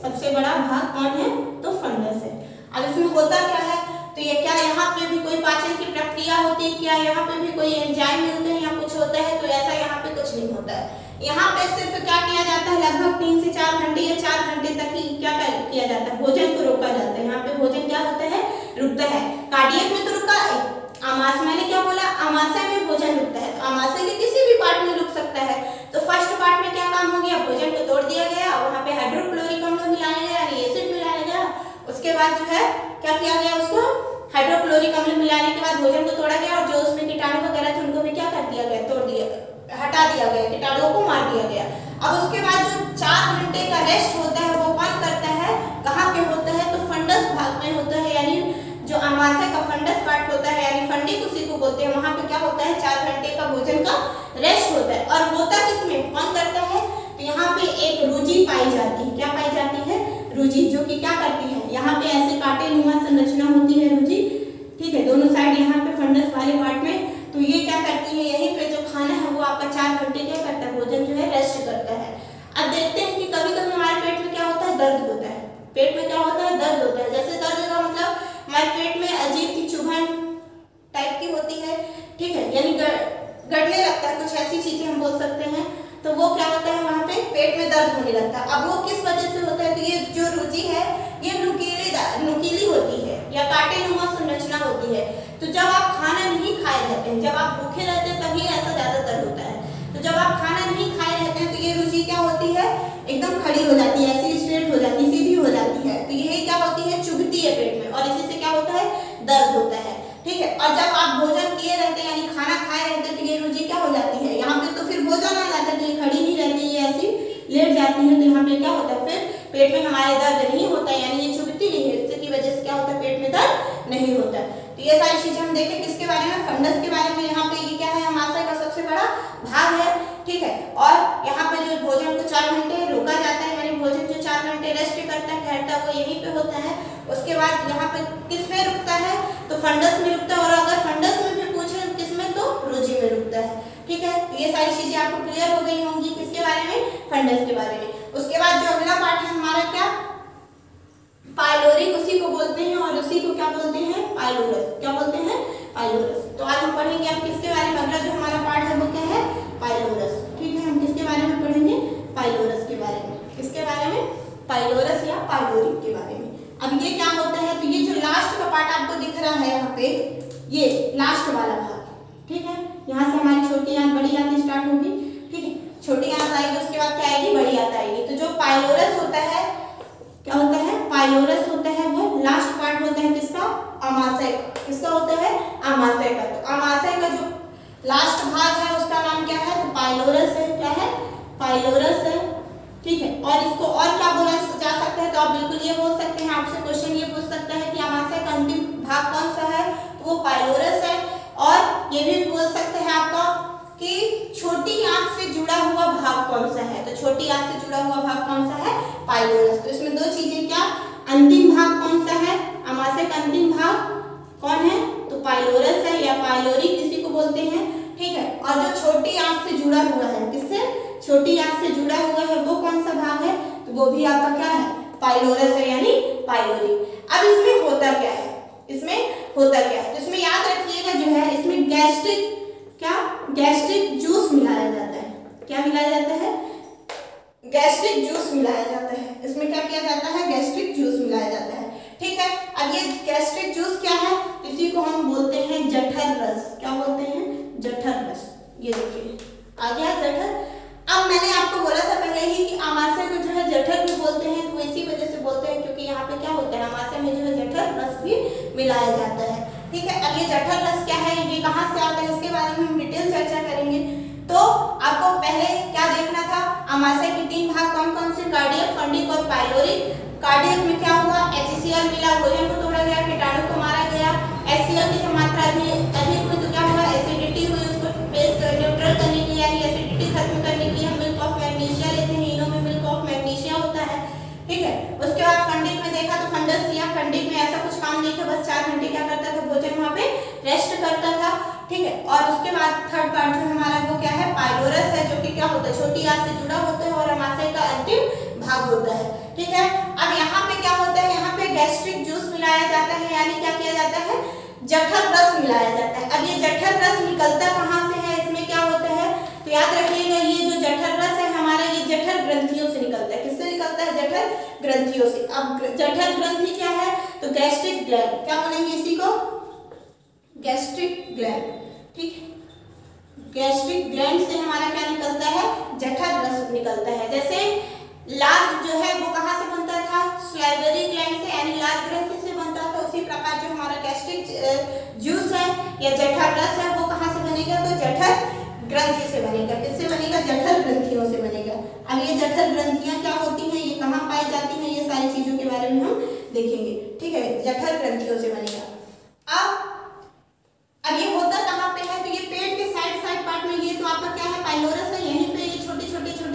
सबसे बड़ा भाग कौन है, तो फंडस है। अब इसमें होता क्या है, तो ये क्या यहाँ पे भी कोई पाचन की प्रक्रिया होती है, क्या यहाँ पे भी कोई एंजाइम मिलते हैं या कुछ होता है, तो ऐसा यहाँ पे कुछ नहीं होता है। यहाँ पे सिर्फ क्या किया जाता है, लगभग 3 से 4 घंटे या 4 घंटे तक ही क्या किया जाता है, भोजन को रोका जाता है। यहाँ पे भोजन क्या होता है, रुकता है। कार्डियक में तो रुका, आमाशय, मैंने क्या बोला, आमाशय में भोजन रुकता है, तो आमाशय के किसी भी पार्ट में रुक सकता है। तो फर्स्ट पार्ट में क्या काम हो गया, भोजन को तोड़ दिया गया, वहाँ पे हाइड्रोक्लोरिक अम्ल मिलाया गया यानी एसिड मिलाया गया। उसके बाद जो है क्या किया गया, उसको हाइड्रोक्लोरिक अम्ल मिलाने के बाद भोजन को तोड़ा गया, और जो उसमें कीटाणु वगैरह थे उनको भी क्या कर दिया गया, तोड़ दिया, हटा दिया गया, कीटाणुओं को मार दिया गया। अब उसके बाद जो 4 घंटे का रेस्ट होता है वो कौन पे होता है तो फंडस भाग में होता है, यानी जो आमाशय का फंडस पार्ट होता है यानी फंडिक उसी को बोलते हैं, वहां पे क्या होता है 4 घंटे का भोजन का रेस्ट होता है। और होता किसमें, कौन करता है, तो यहाँ पे एक रुचि पाई जाती है। क्या पाई जाती है, रुचि, जो कि क्या करती है, यहाँ पे ऐसे कांटे नुमा संरचना होती है रुचि, ठीक है, दोनों साइड यहाँ पे फंडस वाले पार्ट में। तो ये क्या करती है, यहीं पे जो खाना है वो आपका 4 घंटे क्या करता है, भोजन जो है रेस्ट करता है। अब देखते हैं कि कभी कभी हमारे पेट में क्या होता है, दर्द होता है। पेट में क्या होता है, दर्द होता है। जैसे दर्द का मतलब हमारे पेट में अजीब सी चुभन टाइप की होती है, ठीक है, यानी गड़ने लगता है, कुछ ऐसी चीजें हम बोल सकते हैं। तो वो क्या होता है, वहाँ पे पेट में दर्द होने लगता है। अब वो किस वजह से होता है, तो ये जो रुचि है ये नुकीली होती है या कांटेनुमा संरचना होती है। तो जब आप खाना नहीं खाए रहते हैं, जब आप भूखे रहते हैं तभी ऐसा ज्यादातर होता है। तो जब आप खाना नहीं खाए रहते हैं तो ये रुचि क्या होती है, एकदम खड़ी हो जाती है, ऐसी स्ट्रेट हो जाती है, सीधी हो जाती है। तो यही क्या होती है, चुभती है पेट में और इसी से क्या होता है, दर्द होता है, ठीक है। और जब आप भोजन किए रहते हैं यानी खाना खाए रहते हैं तो ये रुचि क्या हो जाती है, यहाँ पे तो फिर भोजन आ जाता है, तो ये खड़ी नहीं रहती, ये ऐसी लेट जाती है। तो यहाँ पे क्या होता है, फिर पेट में हमारे दर्द नहीं होता है, यानी ये चुभती नहीं है, इसकी वजह से क्या होता है, पेट में दर्द नहीं होता है। तो ये सारी चीजें हम देखें किसके बारे में, फंडस के बारे में। यहाँ पे ये क्या है, आमाशय का सबसे बड़ा भाग है, ठीक है। और यहाँ पे जो भोजन को 4 घंटे रोका जाता है, यानी भोजन जो 4 घंटे रेस्ट करता है, ठहरता है, वो यहीं पे होता है। उसके बाद यहाँ पे किस में रुकता है, तो फंडस में रुकता है। और अगर फंडस में भी पूछे किस में, तो रुचि में रुकता है, ठीक है। तो ये सारी चीजें आपको क्लियर हो गई होंगी किसके बारे में, फंडस के बारे में। उसके बाद जो अगला पार्ट है हमारा क्या, पाइलोरिक, उसी को बोलते हैं और उसी को क्या बोलते हैं, पाइलोरस। क्या बोलते हैं, पाइलोरस। तो आज हम पढ़ेंगे अब किसके बारे में, अगला जो हमारा पार्ट है वो क्या है, पाइलोरस, ठीक है। हम किसके बारे में पढ़ेंगे, पाइलोरस के बारे में। किसके बारे में, पाइलोरस या पाइलोरिक के बारे में। अब ये क्या होता है, तो ये जो लास्ट का पार्ट आपको दिख रहा है यहाँ पे, ये लास्ट वाला भाग, ठीक है। यहाँ से हमारी छोटी आंत बड़ी आंत स्टार्ट होगी, ठीक है, छोटी आंत आएगी, उसके बाद क्या आएगी, बड़ी आंत आएगी। तो जो पाइलोरस होता है, क्या होता है, पाइलोरस होता है वो लास्ट पार्ट होता है किसका, आमाशय का। किसका होता है, आमाशय का। तो आमाशय का जो लास्ट भाग है उसका नाम क्या है, तो पाइलोरस है। क्या है, पाइलोरस है, ठीक है। और इसको और क्या बोला जा सकता है, तो आप बिल्कुल ये बोल सकते हैं, आपसे क्वेश्चन ये पूछ सकता है कि आमाशय का अंतिम भाग कौन सा है, तो वो पाइलोरस है। और ये भी बोल सकते हैं आपका कि छोटी आंत से जुड़ा हुआ भाग कौन सा है, तो छोटी आंत से जुड़ा हुआ भाग कौन सा है, पाइलोरस। तो इसमें दो चीजें, क्या, अंतिम भाग कौन सा है, आमाशय का अंतिम भाग कौन है, तो पाइलोरस है या पाइलोरिक किसी को बोलते हैं, ठीक है। और जो छोटी आंत से जुड़ा हुआ है, किससे, छोटी आंत से जुड़ा हुआ है, वो कौन सा भाग है, तो वो भी आपका क्या है, पाइलोरस है यानी पाइलोरिक। अब इसमें होता क्या है, इसमें होता क्या है, तो इसमें याद रखिएगा जो है, इसमें गैस्ट्रिक, क्या, गैस्ट्रिक जूस मिलाया जाता है। क्या मिलाया जाता है, गैस्ट्रिक जूस मिलाया जाता है। इसमें क्या किया जाता है, गैस्ट्रिक जूस मिलाया जाता है, ठीक है। अब ये गैस्ट्रिक जूस क्या है, इसी को हम बोलते हैं जठर रस। क्या बोलते हैं, जठर रस। ये देखिए आ गया जठर। अब मैंने आपको बोला था पहले ही कि आमाशय को जो है जठर भी बोलते हैं, तो इसी वजह से बोलते हैं क्योंकि यहाँ पे क्या होता है, आमाशय में जो है जठर रस भी मिलाया जाता है, ठीक है। अब ये जठर रस क्या है, ये कहाँ से आता है, इसके बारे में हम डिटेल चर्चा करेंगे। तो आपको पहले क्या देखना था, आमाशय के 3 भाग कौन कौन से, कार्डियक, फंडिक और पाइलोरिक। कार्डियक में क्या हुआ, HCl मिला, भोजन को तोड़ा गया, कीटाणु को मारा गया। HCl की मात्रा अधिक हुई तो क्या हुआ, एसिडिटी हुई, उसको बेस न्यूट्रल करने के लिए यानी एसिडिटी खत्म करने के लिए हम मिल्क ऑफ मैग्नीशिया लेते हैं, इनो में मिल्क ऑफ मैग्नीशिया होता है, ठीक है। उसके बाद फंडिक में देखा तो फंडस दिया, फंडिक में ऐसा कुछ काम नहीं था, बस 4 घंटे क्या करता था, भोजन वहाँ पे रेस्ट करता था, ठीक है। और उसके बाद थर्ड पार्ट जो हमारा वो क्या है, पाइलोरस है, जो कि क्या होता है, छोटी आंत से जुड़ा होता है और आमाशय का अंतिम भाग होता है, ठीक है। अब यहाँ पे क्या होता है, यहाँ पे गैस्ट्रिक जूस मिलाया जाता है, यानी क्या किया जाता है, जठर रस मिलाया जाता है। अब ये जठर रस निकलता कहाँ से है, इसमें क्या होता है, तो याद रखिएगा ये जो जठर रस है हमारा, ये जठर ग्रंथियों से निकलता है। किससे निकलता है, जठर ग्रंथियों से। अब जठर ग्रंथि क्या है, तो गैस्ट्रिक ग्लैंड, क्या बोलेंगे इसी को, गैस्ट्रिक ग्लैंड, ठीक है। गैस्ट्रिक ग्लैंड से हमारा क्या निकलता है, जठर रस निकलता है। जैसे लार जो है वो कहाँ से बनता था, सलाइवरी ग्लैंड से यानी लार ग्रंथि से बनता था। उसी प्रकार जो हमारा गैस्ट्रिक जूस है या जठर रस है वो कहाँ से बनेगा, तो जठर ग्रंथि से बनेगा। किससे बनेगा, जठर ग्रंथियों से बनेगा। अब ये जठर ग्रंथियां क्या होती हैं, ये कहाँ कहाँ पाई जाती हैं, ये सारी चीजों के बारे में हम देखेंगे। ठीक है, जठर ग्रंथियों से बनेगा। अब ये होता कहाँ पे है, तो ये पेट के साइड पार्ट में, ये तो आपका क्या है, पाइलोरस है। यहीं पे ये छोटी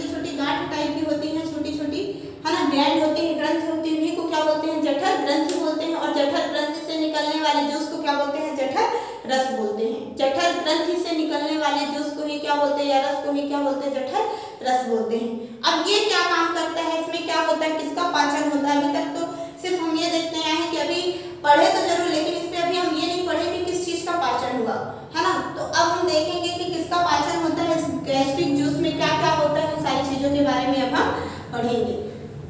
छोटी गांठ टाइप की होती हैं, छोटी छोटी, है ना, ग्लैंड होती है, ग्रंथि होती है, इन्हीं को क्या बोलते हैं, जठर ग्रंथि बोलते हैं। और जठर ग्रंथि से निकलने वाले जूस को क्या बोलते हैं, जठर रस बोलते हैं। जठर ग्रंथि से निकलने वाले जूस को ही क्या बोलते हैं, या रस को ही क्या बोलते हैं, जठर रस बोलते हैं। अब ये क्या काम करता है, इसमें क्या होता है, किसका पाचन होता है। अभी तक तो सिर्फ हम ये देखते आए हैं कि अभी पढ़े तो जरूर, लेकिन इसमें अभी हम ये नहीं पढ़े कि किस चीज का पाचन हुआ, है ना। तो अब हम देखेंगे कि किसका पाचन होता है, गैस्ट्रिक जूस में क्या क्या होता है, उन सारी चीजों के बारे में अब हम पढ़ेंगे।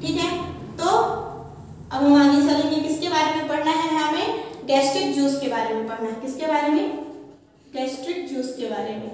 ठीक है, तो अब हम आगे चलेंगे, किसके बारे में पढ़ना है हमें, गैस्ट्रिक जूस के बारे में पढ़ना है। किसके बारे में, गैस्ट्रिक जूस के बारे में,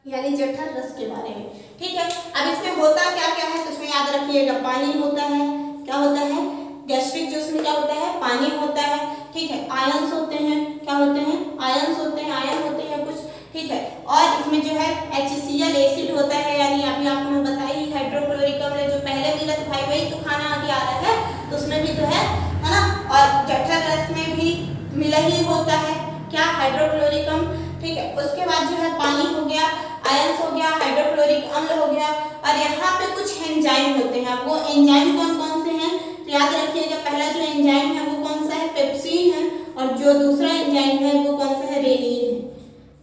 यानी जठर रस के बारे में। ठीक है, अब इसमें होता क्या क्या है, तो इसमें याद रखिएगा, पानी होता है। क्या होता है, गैस्ट्रिक जूस में क्या होता है, पानी होता है। ठीक है, आयंस होते हैं, क्या होते हैं, आयंस होते हैं, आयन होते हैं कुछ। ठीक है, और इसमें जो है HCl एसिड होता है, यानी अभी आपको मैं बताई हाइड्रोक्लोरिक अम्ल, जो पहले मिला तो भाई वही तो खाना आगे आ रहा है, तो उसमें भी तो है ना। और जठर रस में भी मिला ही होता है क्या, हाइड्रोक्लोरिक अम्ल। ठीक है, उसके बाद जो है पानी हो गया, आयंस हो गया, हाइड्रोक्लोरिक अम्ल हो गया, और यहाँ पे कुछ एंजाइम होते हैं। वो एंजाइम कौन कौन से हैं, तो याद रखिएगा, पहला जो एंजाइम है वो कौन सा है, पेप्सिन है, और जो दूसरा एंजाइम है वो कौन सा है, रेनिन है।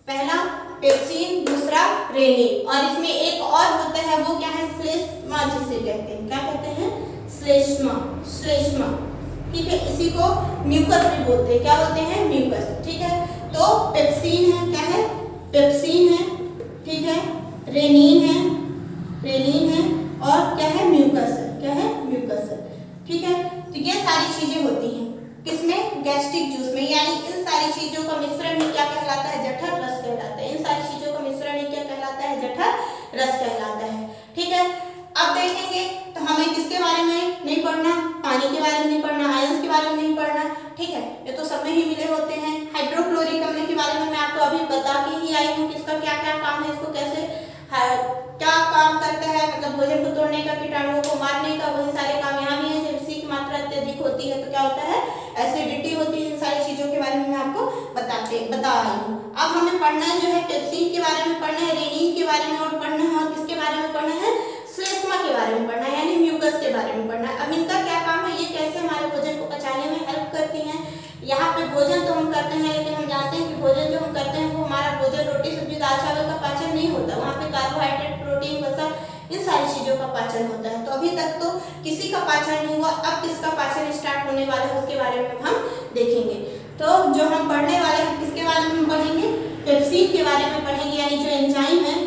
पहला पेप्सिन, दूसरा रेनिन, और इसमें एक और होता है, वो क्या है, श्लेष्मा जिसे कहते हैं, क्या कहते हैं, श्लेष्मा, श्लेष्मा। ठीक है, इसी को म्यूकस भी बोलते हैं, क्या बोलते हैं, म्यूकस। ठीक है, तो पेप्सिन है, क्या है, पेप्सिन है। ठीक है, रेनिन है, रेनिन है, और क्या है, म्यूकस है, क्या है, म्यूकस है। ठीक है, तो ये सारी चीजें होती हैं किसमें, गैस्ट्रिक जूस में, यानी इन सारी चीजों का मिश्रण ही क्या कहलाता है, जठर रस कहलाता है। इन सारी चीजों का मिश्रण ही क्या कहलाता है, जठर रस कहलाता है। ठीक है, अब देखेंगे तो हमें किसके बारे में नहीं पढ़ना, पानी के बारे में नहीं पढ़ना, आयंस के बारे में नहीं पढ़ना। ठीक है, ये तो सब में ही मिले होते हैं। हाइड्रोक्लोरिक अम्ल के बारे में मैं आपको अभी बता के ही आई हूँ कि इसका क्या क्या काम है, इसको कैसे क्या काम करता है, मतलब भोजन को तोड़ने का, कीटाणुओं को मारने का, वही सारे काम यहाँ भी है। जब इसी की मात्रा अत्यधिक होती है तो क्या होता है, एसिडिटी होती है। इन सारी चीजों के बारे में मैं आपको बता रही हूँ। अब हमें पढ़ना है जो है पेप्सिन के बारे में पढ़ना है, रेनिन के बारे में और पढ़ना है, और किसके बारे में पढ़ना है, श्लेष्मा के बारे में पढ़ना है, यानी म्यूकस के बारे में पढ़ना है। अब इनका क्या काम है, ये कैसे हमारे भोजन को पचाने में हेल्प करती हैं। यहाँ पे भोजन तो हम करते हैं, लेकिन हम जानते हैं कि भोजन जो हम करते हैं वो हमारा भोजन रोटी सब्जी दाल चावल का पाचन नहीं होता, वहाँ पे कार्बोहाइड्रेट, प्रोटीन, वसा, इन सारी चीजों का पाचन होता है। तो अभी तक तो किसी का पाचन नहीं हुआ, अब किसका पाचन स्टार्ट होने वाला है उसके बारे में हम देखेंगे। तो जो हम पढ़ने वाले हैं, किसके बारे में हम पढ़ेंगे, पेप्सिन के बारे में पढ़ेंगे, यानी जो एंजाइम है।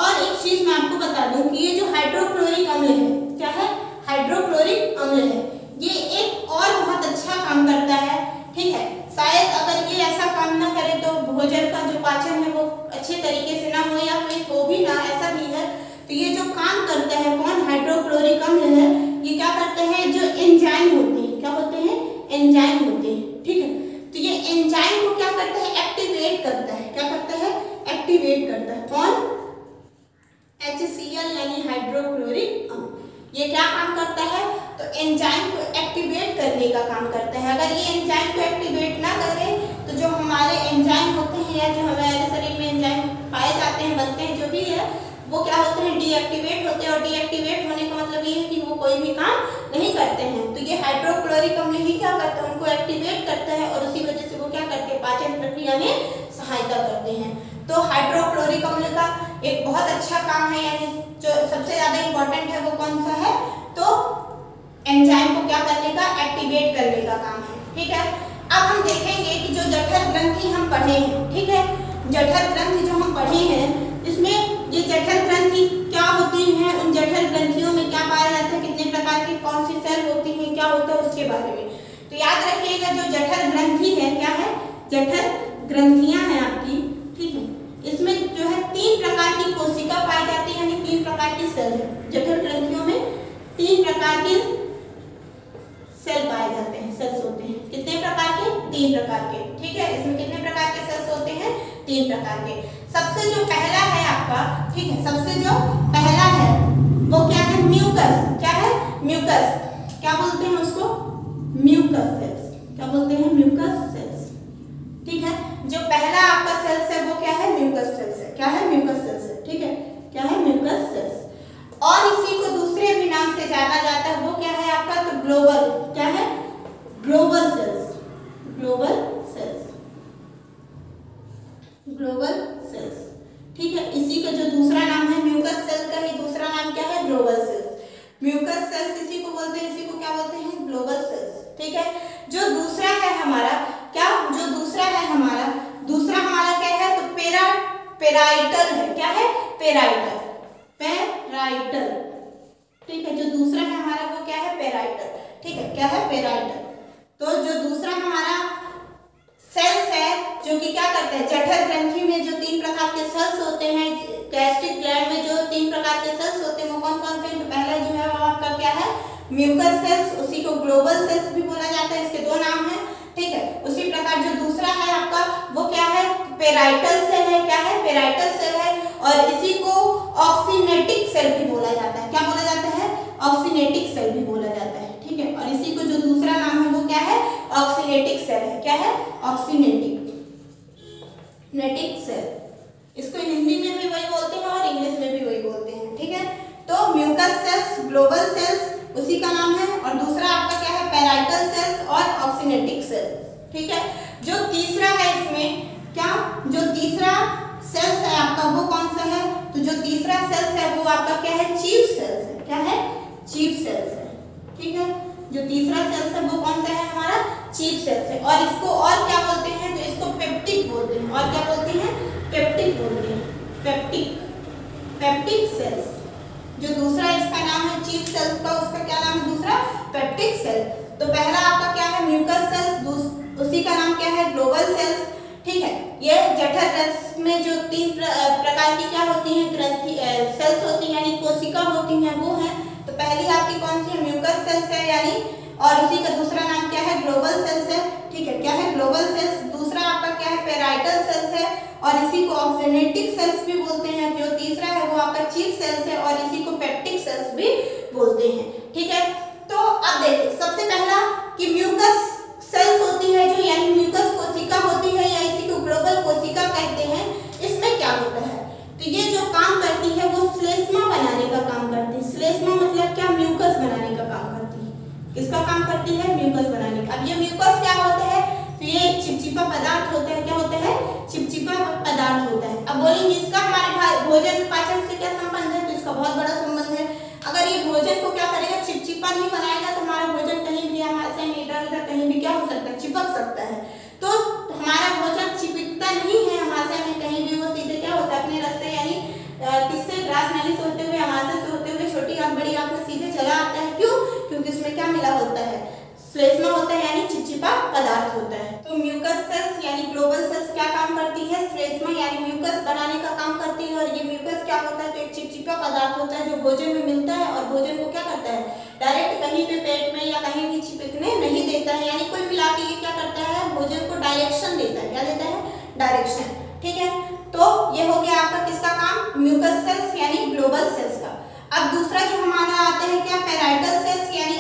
और एक चीज मैं आपको बता दूं कि ये जो हाइड्रोक्लोरिक अम्ल है, क्या है, हाइड्रोक्लोरिक अम्ल है, ये एक और बहुत अच्छा काम करता है। ठीक है, शायद अगर ये ऐसा काम ना करे तो भोजन का जो पाचन है वो अच्छे तरीके से ना हो, या फिर हो भी ना, ऐसा भी है। तो ये जो काम करता है कौन, हाइड्रोक्लोरिक अम्ल है, ये क्या करते हैं, जो एंजाइम होते हैं, क्या होते हैं, एंजाइम होते हैं। ठीक है, तो ये एंजाइम को क्या करता है, एक्टिवेट करता है। क्या करता है, एक्टिवेट करता है। कौन, HCl यानी हाइड्रोक्लोरिक अम्ल। ये क्या काम करता है, तो एंजाइम को एक्टिवेट करने का काम करता है। अगर ये एंजाइम को एक्टिवेट ना करे तो जो हमारे एंजाइम होते हैं, या जो हमारे शरीर में एंजाइम पाए जाते हैं, बनते हैं, जो भी है, वो क्या होते हैं, डीएक्टिवेट होते हैं। और डीएक्टिवेट होने का मतलब ये है कि वो कोई भी काम नहीं करते हैं। तो ये हाइड्रोक्लोरिक अम्ल ही क्या करता है, उनको एक्टिवेट करता है, और उसी वजह से वो क्या करते हैं, पाचन प्रक्रिया में सहायता करते हैं। तो हाइड्रोक्लोरिक अम्ल का एक बहुत अच्छा काम है, यानी जो सबसे ज्यादा इंपॉर्टेंट है वो कौन सा है, तो एंजाइम को क्या करने का, एक्टिवेट करने का काम है। ठीक है, अब हम देखेंगे कि जो जठर ग्रंथि हम पढ़े हैं, ठीक है, जठर ग्रंथि जो हम पढ़े हैं, इसमें ये जठर ग्रंथि क्या होती हैं, उन जठर ग्रंथियों में क्या पाया जाता है, कितने प्रकार की कौन सी सेल होती हैं, क्या होता है, उसके बारे में। तो याद रखिएगा, जो जठर ग्रंथि है, क्या है, जठर ग्रंथियां हैं आपकी। ठीक है, इसमें जो है 3 प्रकार की कोशिका पाई जाती है, यानी 3 प्रकार की सेल है। जठर ग्रंथियों में 3 प्रकार के सेल पाए जाते हैं, सेल्स होते हैं। कितने प्रकार के, 3 प्रकार के। ठीक है, इसमें कितने प्रकार के सेल्स होते हैं, 3 प्रकार के। सबसे जो पहला है आपका, ठीक है, सबसे जो पहला है वो क्या है, म्यूकस। क्या म्यूकस, क्या बोलते हैं उसको, म्यूकस सेल्स, क्या बोलते हैं, म्यूकस सेल्स। ठीक है, जो पहला आपका सेल्स है वो क्या है, म्यूकस सेल्स है, क्या है, म्यूकस सेल्स है। ठीक है, क्या है, म्यूकस सेल्स। और इसी को दूसरे भी नाम से जाना जाता है, वो क्या है आपका, तो ग्लोबल, क्या है, global sales, global sales, global sales. ठीक है, इसी का जो दूसरा नाम है म्यूकस सेल का ही दूसरा नाम क्या है, ग्लोबल सेल्स। म्यूकस सेल्स इसी को बोलते हैं, इसी को क्या बोलते हैं, ग्लोबल सेल्स। ठीक है, जो दूसरा है हमारा क्या, जो दूसरा है हमारा, दूसरा हमारा क्या है, तो पेराइटल है, क्या है, पेराइटल, पेराइटल। ठीक है, जो दूसरा है हमारा वो क्या है, पेराइटल। ठीक है, क्या है, पेराइटल। तो जो दूसरा हमारा सेल्स है जो कि क्या करते हैं, जठर ग्रंथि में जो 3 प्रकार के सेल्स होते हैं, गैस्ट्रिक ग्लैंड में जो 3 प्रकार के सेल्स होते हैं वो कौन कौन से हैं, तो पहला जो है वो आपका क्या है, म्यूकस सेल्स, उसी को ग्लोबल सेल्स भी बोला जाता है, इसके 2 नाम हैं। ठीक है, उसी प्रकार जो दूसरा है आपका वो क्या है, पेराइटल सेल है, क्या है, पेराइटल सेल है, और इसी को ऑक्सीनेटिक सेल भी बोला जाता है, क्या बोला जाता है, ऑक्सीनेटिक सेल भी बोला जाता है। ठीक है, और इसी को जो दूसरा नाम है वो क्या है, ऑक्सीनेटिक सेल है, क्या है, ऑक्सीनेटिक सेल। इसको हिंदी में भी वही बोलते हैं और इंग्लिश में भी वही बोलते हैं। ठीक है, तो म्यूकस सेल्स, ग्लोबल सेल्स उसी का नाम है, और दूसरा आपका क्या है, पेराइटल सेल्स और ऑक्सीनेटिक सेल्स। ठीक है, जो तीसरा है इसमें क्या, जो तीसरा सेल्स है आपका वो कौन सा है, तो जो तीसरा सेल्स है वो आपका क्या है, चीफ सेल्स है, क्या है, चीफ सेल्स है। ठीक है, जो तीसरा सेल्स है वो कौन सा है हमारा, चीफ सेल्स है, और इसको और क्या बोलते हैं, तो इसको पेप्टिक बोलते हैं, और क्या बोलते हैं, पेप्टिक बोलते हैं, पेप्टिक, पेप्टिक सेल्स। जो दूसरा इसका नाम है चीफ सेल्स का, उसका क्या नाम है दूसरा, पेप्टिक सेल। तो पहला आपका क्या है, म्यूकस सेल्स, उसी का नाम क्या है, ग्लोबल सेल्स। ठीक है, ये जठर ग्रंथि में जो 3 प्रकार की क्या होती हैं, ग्रंथि सेल्स होती हैं, यानी कोशिका होती हैं, वो है। तो पहली आपकी कौन सी है, म्यूकस सेल्स है, यानी, और उसी का दूसरा नाम क्या है, ग्लोबल सेल्स है। ठीक है, क्या है, ग्लोबल सेल्स। दूसरा आपका क्या है, पेराइटल सेल्स है, और इसी को ऑक्सीनेटिक सेल्स भी बोलते हैं। जो तीसरा है वो आपका चीफ सेल्स है, और इसी को पेप्टिक सेल्स भी बोलते हैं। ठीक है, तो अब देखिए सबसे पहला कि म्यूकस सेल्स होती है जो, यानी म्यूकस कोशिका होती है, या इसी को ग्लोबल कोशिका कहते हैं। इसमें क्या होता है, तो ये जो काम करती है वो श्लेष्मा बनाने का काम करती है। श्लेष्मा मतलब क्या, म्यूकस बनाने का काम करती है। किसका काम करती है, म्यूकस बनाने का। अब ये म्यूकस क्या होता है, तो ये चिपचिपा पदार्थ होता है, क्या होता है, चिपचिपा पदार्थ होता है। अब बोलेंगे इसका हमारे भोजन में पाचन से क्या संबंध है, तो इसका बहुत बड़ा संबंध है। अगर ये भोजन को क्या करेगा, चिपचिपा नहीं बनाएगा, तो हमारा भोजन कहीं भी हमारे से इधर उधर कहीं भी क्या हो सकता है, चिपक सकता है। तो हमारा भोजन चिपकता नहीं है हमारे से कहीं भी, वो सीधे क्या होता है, अपने रास्ते, यानी किससे, ग्रास नली से होते हुए, हमारे से होते हुए छोटी आंख बड़ी आंख में सीधे चला आता है। क्यों, क्योंकि उसमें क्या मिला होता है, श्लेष्मा होता है, यानी चिपचिपा पदार्थ होता है। तो म्यूकस सेल्स यानी ग्लोबल सेल्स क्या काम करती है, श्लेष्मा यानी म्यूकस बनाने का काम करती है। और ये म्यूकस क्या होता है, तो एक चिपचिपा पदार्थ होता है जो भोजन में मिलता है, और भोजन को क्या करता है, डायरेक्ट कहीं पे पेट में या कहीं भी चिपकने नहीं देता है। यानी कुल मिला के ये क्या करता है, भोजन को डायरेक्शन देता है। क्या देता है, डायरेक्शन। ठीक है, तो ये हो गया आपका किसका काम, म्यूकस सेल्स यानी ग्लोबल सेल्स का। अब दूसरा जो हमारा आते हैं क्या, पेराइटल सेल्स यानी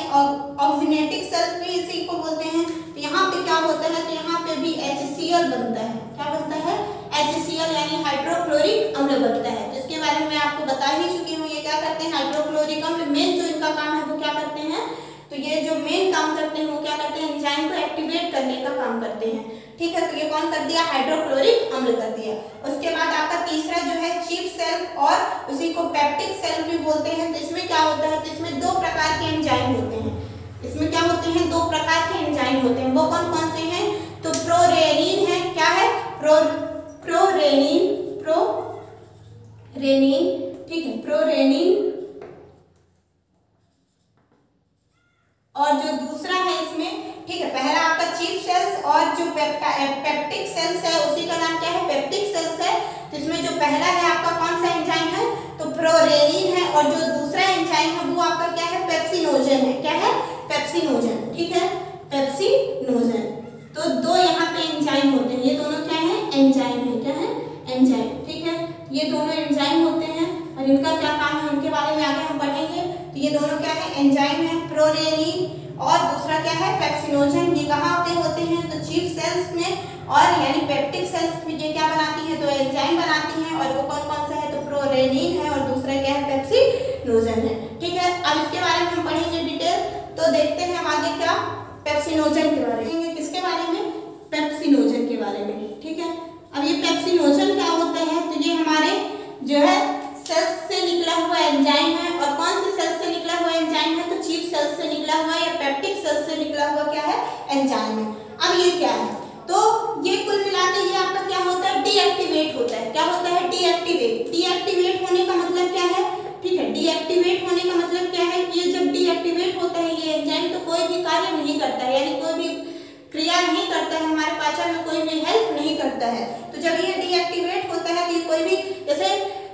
ऑक्सीनेटिक सेल्स भी इसी को बोलते हैं। तो यहाँ पे क्या होता है, तो यहाँ पे भी HCl बनता है। क्या बनता है, HCl यानी हाइड्रोक्लोरिक अम्ल बनता है। तो इसके बारे में मैं आपको बता ही चुकी हूँ। ये क्या करते हैं, हाइड्रोक्लोरिक अम्ल, मेन जो इनका काम है वो क्या करते हैं, तो ये जो मेन काम करते हैं वो क्या करते हैं, एंजाइम को एक्टिवेट करने का काम करते हैं। ठीक है, तो ये कौन कर दिया, हाइड्रोक्लोरिक अम्ल कर दिया। उसके बाद आपका तीसरा जो है चीफ सेल, और उसी को पेप्टिक सेल भी बोलते हैं। तो इसमें क्या होता है, तो इसमें 2 प्रकार के एंजाइम होते हैं। इसमें क्या होते हैं, 2 प्रकार के एंजाइम होते हैं। वो कौन कौन से हैं, तो प्रोरेनिन है, क्या है, प्रोरेनिन, ठीक है, प्रोरेनिन। और जो दूसरा है इसमें, ठीक है, पहला आपका चीफ सेल्स, और जो पेप्टिक सेल्स है उसी का नाम क्या है, पेप्टिक सेल्स है। तो इसमें जो पहला है आपका कौन सा एंजाइम है, तो प्रोरेनिन है, और जो दूसरा एंजाइम है वो आपका क्या है, पेप्सिनोजन है। क्या है, पेप्सिनोजन। ठीक है, पेप्सिनोजन। तो 2 यहाँ पे एंजाइम होते हैं, ये दोनों क्या है, एंजाइम है। क्या है, एंजाइम। ठीक है, ये दोनों एंजाइम होते हैं, और इनका क्या काम है, उनके बारे में आगे हम पढ़ेंगे। तो ये दोनों क्या है, एंजाइम है, प्रोरेनिन और दूसरा क्या है, पेप्सिनोजन। ये कहाँ होते हैं, तो चीफ सेल्स में, और यानी पेप्टिक सेल्स में ये क्या बनाती है, तो एंजाइम बनाती हैं। और वो कौन कौन सा है, तो प्रोरेनिन है और दूसरा क्या है, पेप्सिनोजन है। ठीक है, अब इसके बारे में हम पढ़ेंगे डिटेल। तो देखते हैं हम आगे क्या, पेप्सिनोजन के बारे में। किसके बारे में, पेप्सिनोजन के बारे में। ठीक है, अब ये पेप्सिनोजन क्या होता है, तो ये हमारे जो है सेल्स से निकला हुआ एंजाइम है। और कौन से सेल्स से निकला हुआ एंजाइम है, तो चीफ सेल्स से निकला हुआ या पेप्टिक सेल्स से निकला हुआ क्या है, एंजाइम है। अब ये क्या है, तो ये कुल मिलाकर ये आपका क्या होता है, डीएक्टिवेट होता है। क्या होता है, डीएक्टिवेट। डीएक्टिवेट होने का मतलब क्या है, ठीक है, डीएक्टिवेट होने का मतलब क्या है, ये जब डीएक्टिवेट होता है ये एंजाइम, तो कोई भी कार्य नहीं करता है, यानी कोई भी क्रिया नहीं करता है, हमारे पाचन में कोई भी हेल्प नहीं करता है। तो जब ये डीएक्टिवेट होता है तो ये कोई भी, जैसे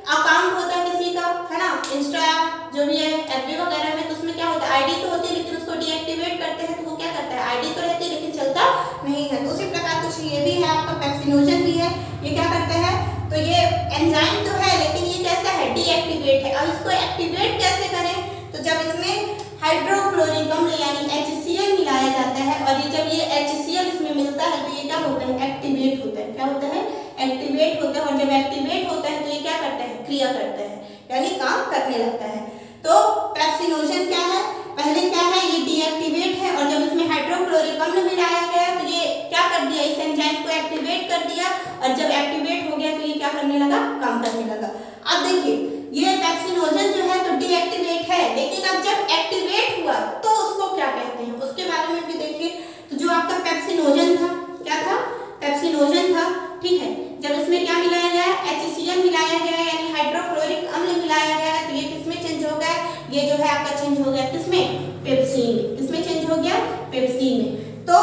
अकाउंट होता है किसी का, है ना, इंस्टा जो भी है, एफबी वगैरह में, तो उसमें क्या होता है, आईडी तो होती है लेकिन उसको डीएक्टिवेट करते हैं तो वो क्या करता है, आईडी तो रहती है लेकिन चलता नहीं है। तो उसी प्रकार कुछ ये भी है, आपका पेप्सिनोजन भी है। ये क्या करता है, तो ये एंजाइम तो है लेकिन ये कैसा है, डीएक्टिवेट है। अब इसको एक्टिवेट कैसे करें, तो जब इसमें हाइड्रोक्लोरिक अम्ल यानी HCl मिलाया जाता है, और ये जब ये HCl इसमें मिलता है तो ये क्या होता है, एक्टिवेट होता है। क्या होता है, एक्टिवेट होता है। और जब एक्टिवेट होता है तो ये क्या करता है, क्रिया करता है, यानी काम करने लगता है। तो पेप्सिनोजन क्या है, पहले क्या है, ये डीएक्टिवेट है। और जब इसमें हाइड्रोक्लोरिक अम्ल मिलाया गया तो ये क्या कर दिया, इस एंजाइम को एक्टिवेट कर दिया। और जब एक्टिवेट हो गया तो ये क्या करने लगा, काम करने लगा। अब देखिए ये पेप्सिनोजन जो है तो डीएक्टिवेट है, लेकिन अब जब एक्टिवेट हुआ तो उसको क्या कहते हैं, उसके बारे में भी देखिए। तो जो आपका पेप्सिनोजन था, क्या था, पेप्सिनोजन था। ठीक है, जब इसमें क्या मिलाया गया, HCl मिलाया गया यानी हाइड्रोक्लोरिक अम्ल मिलाया गया, तो ये किसमें चेंज हो गया, ये जो है आपका चेंज हो गया किसमें, पेप्सिन में। किसमें चेंज हो गया, पेप्सिन में। तो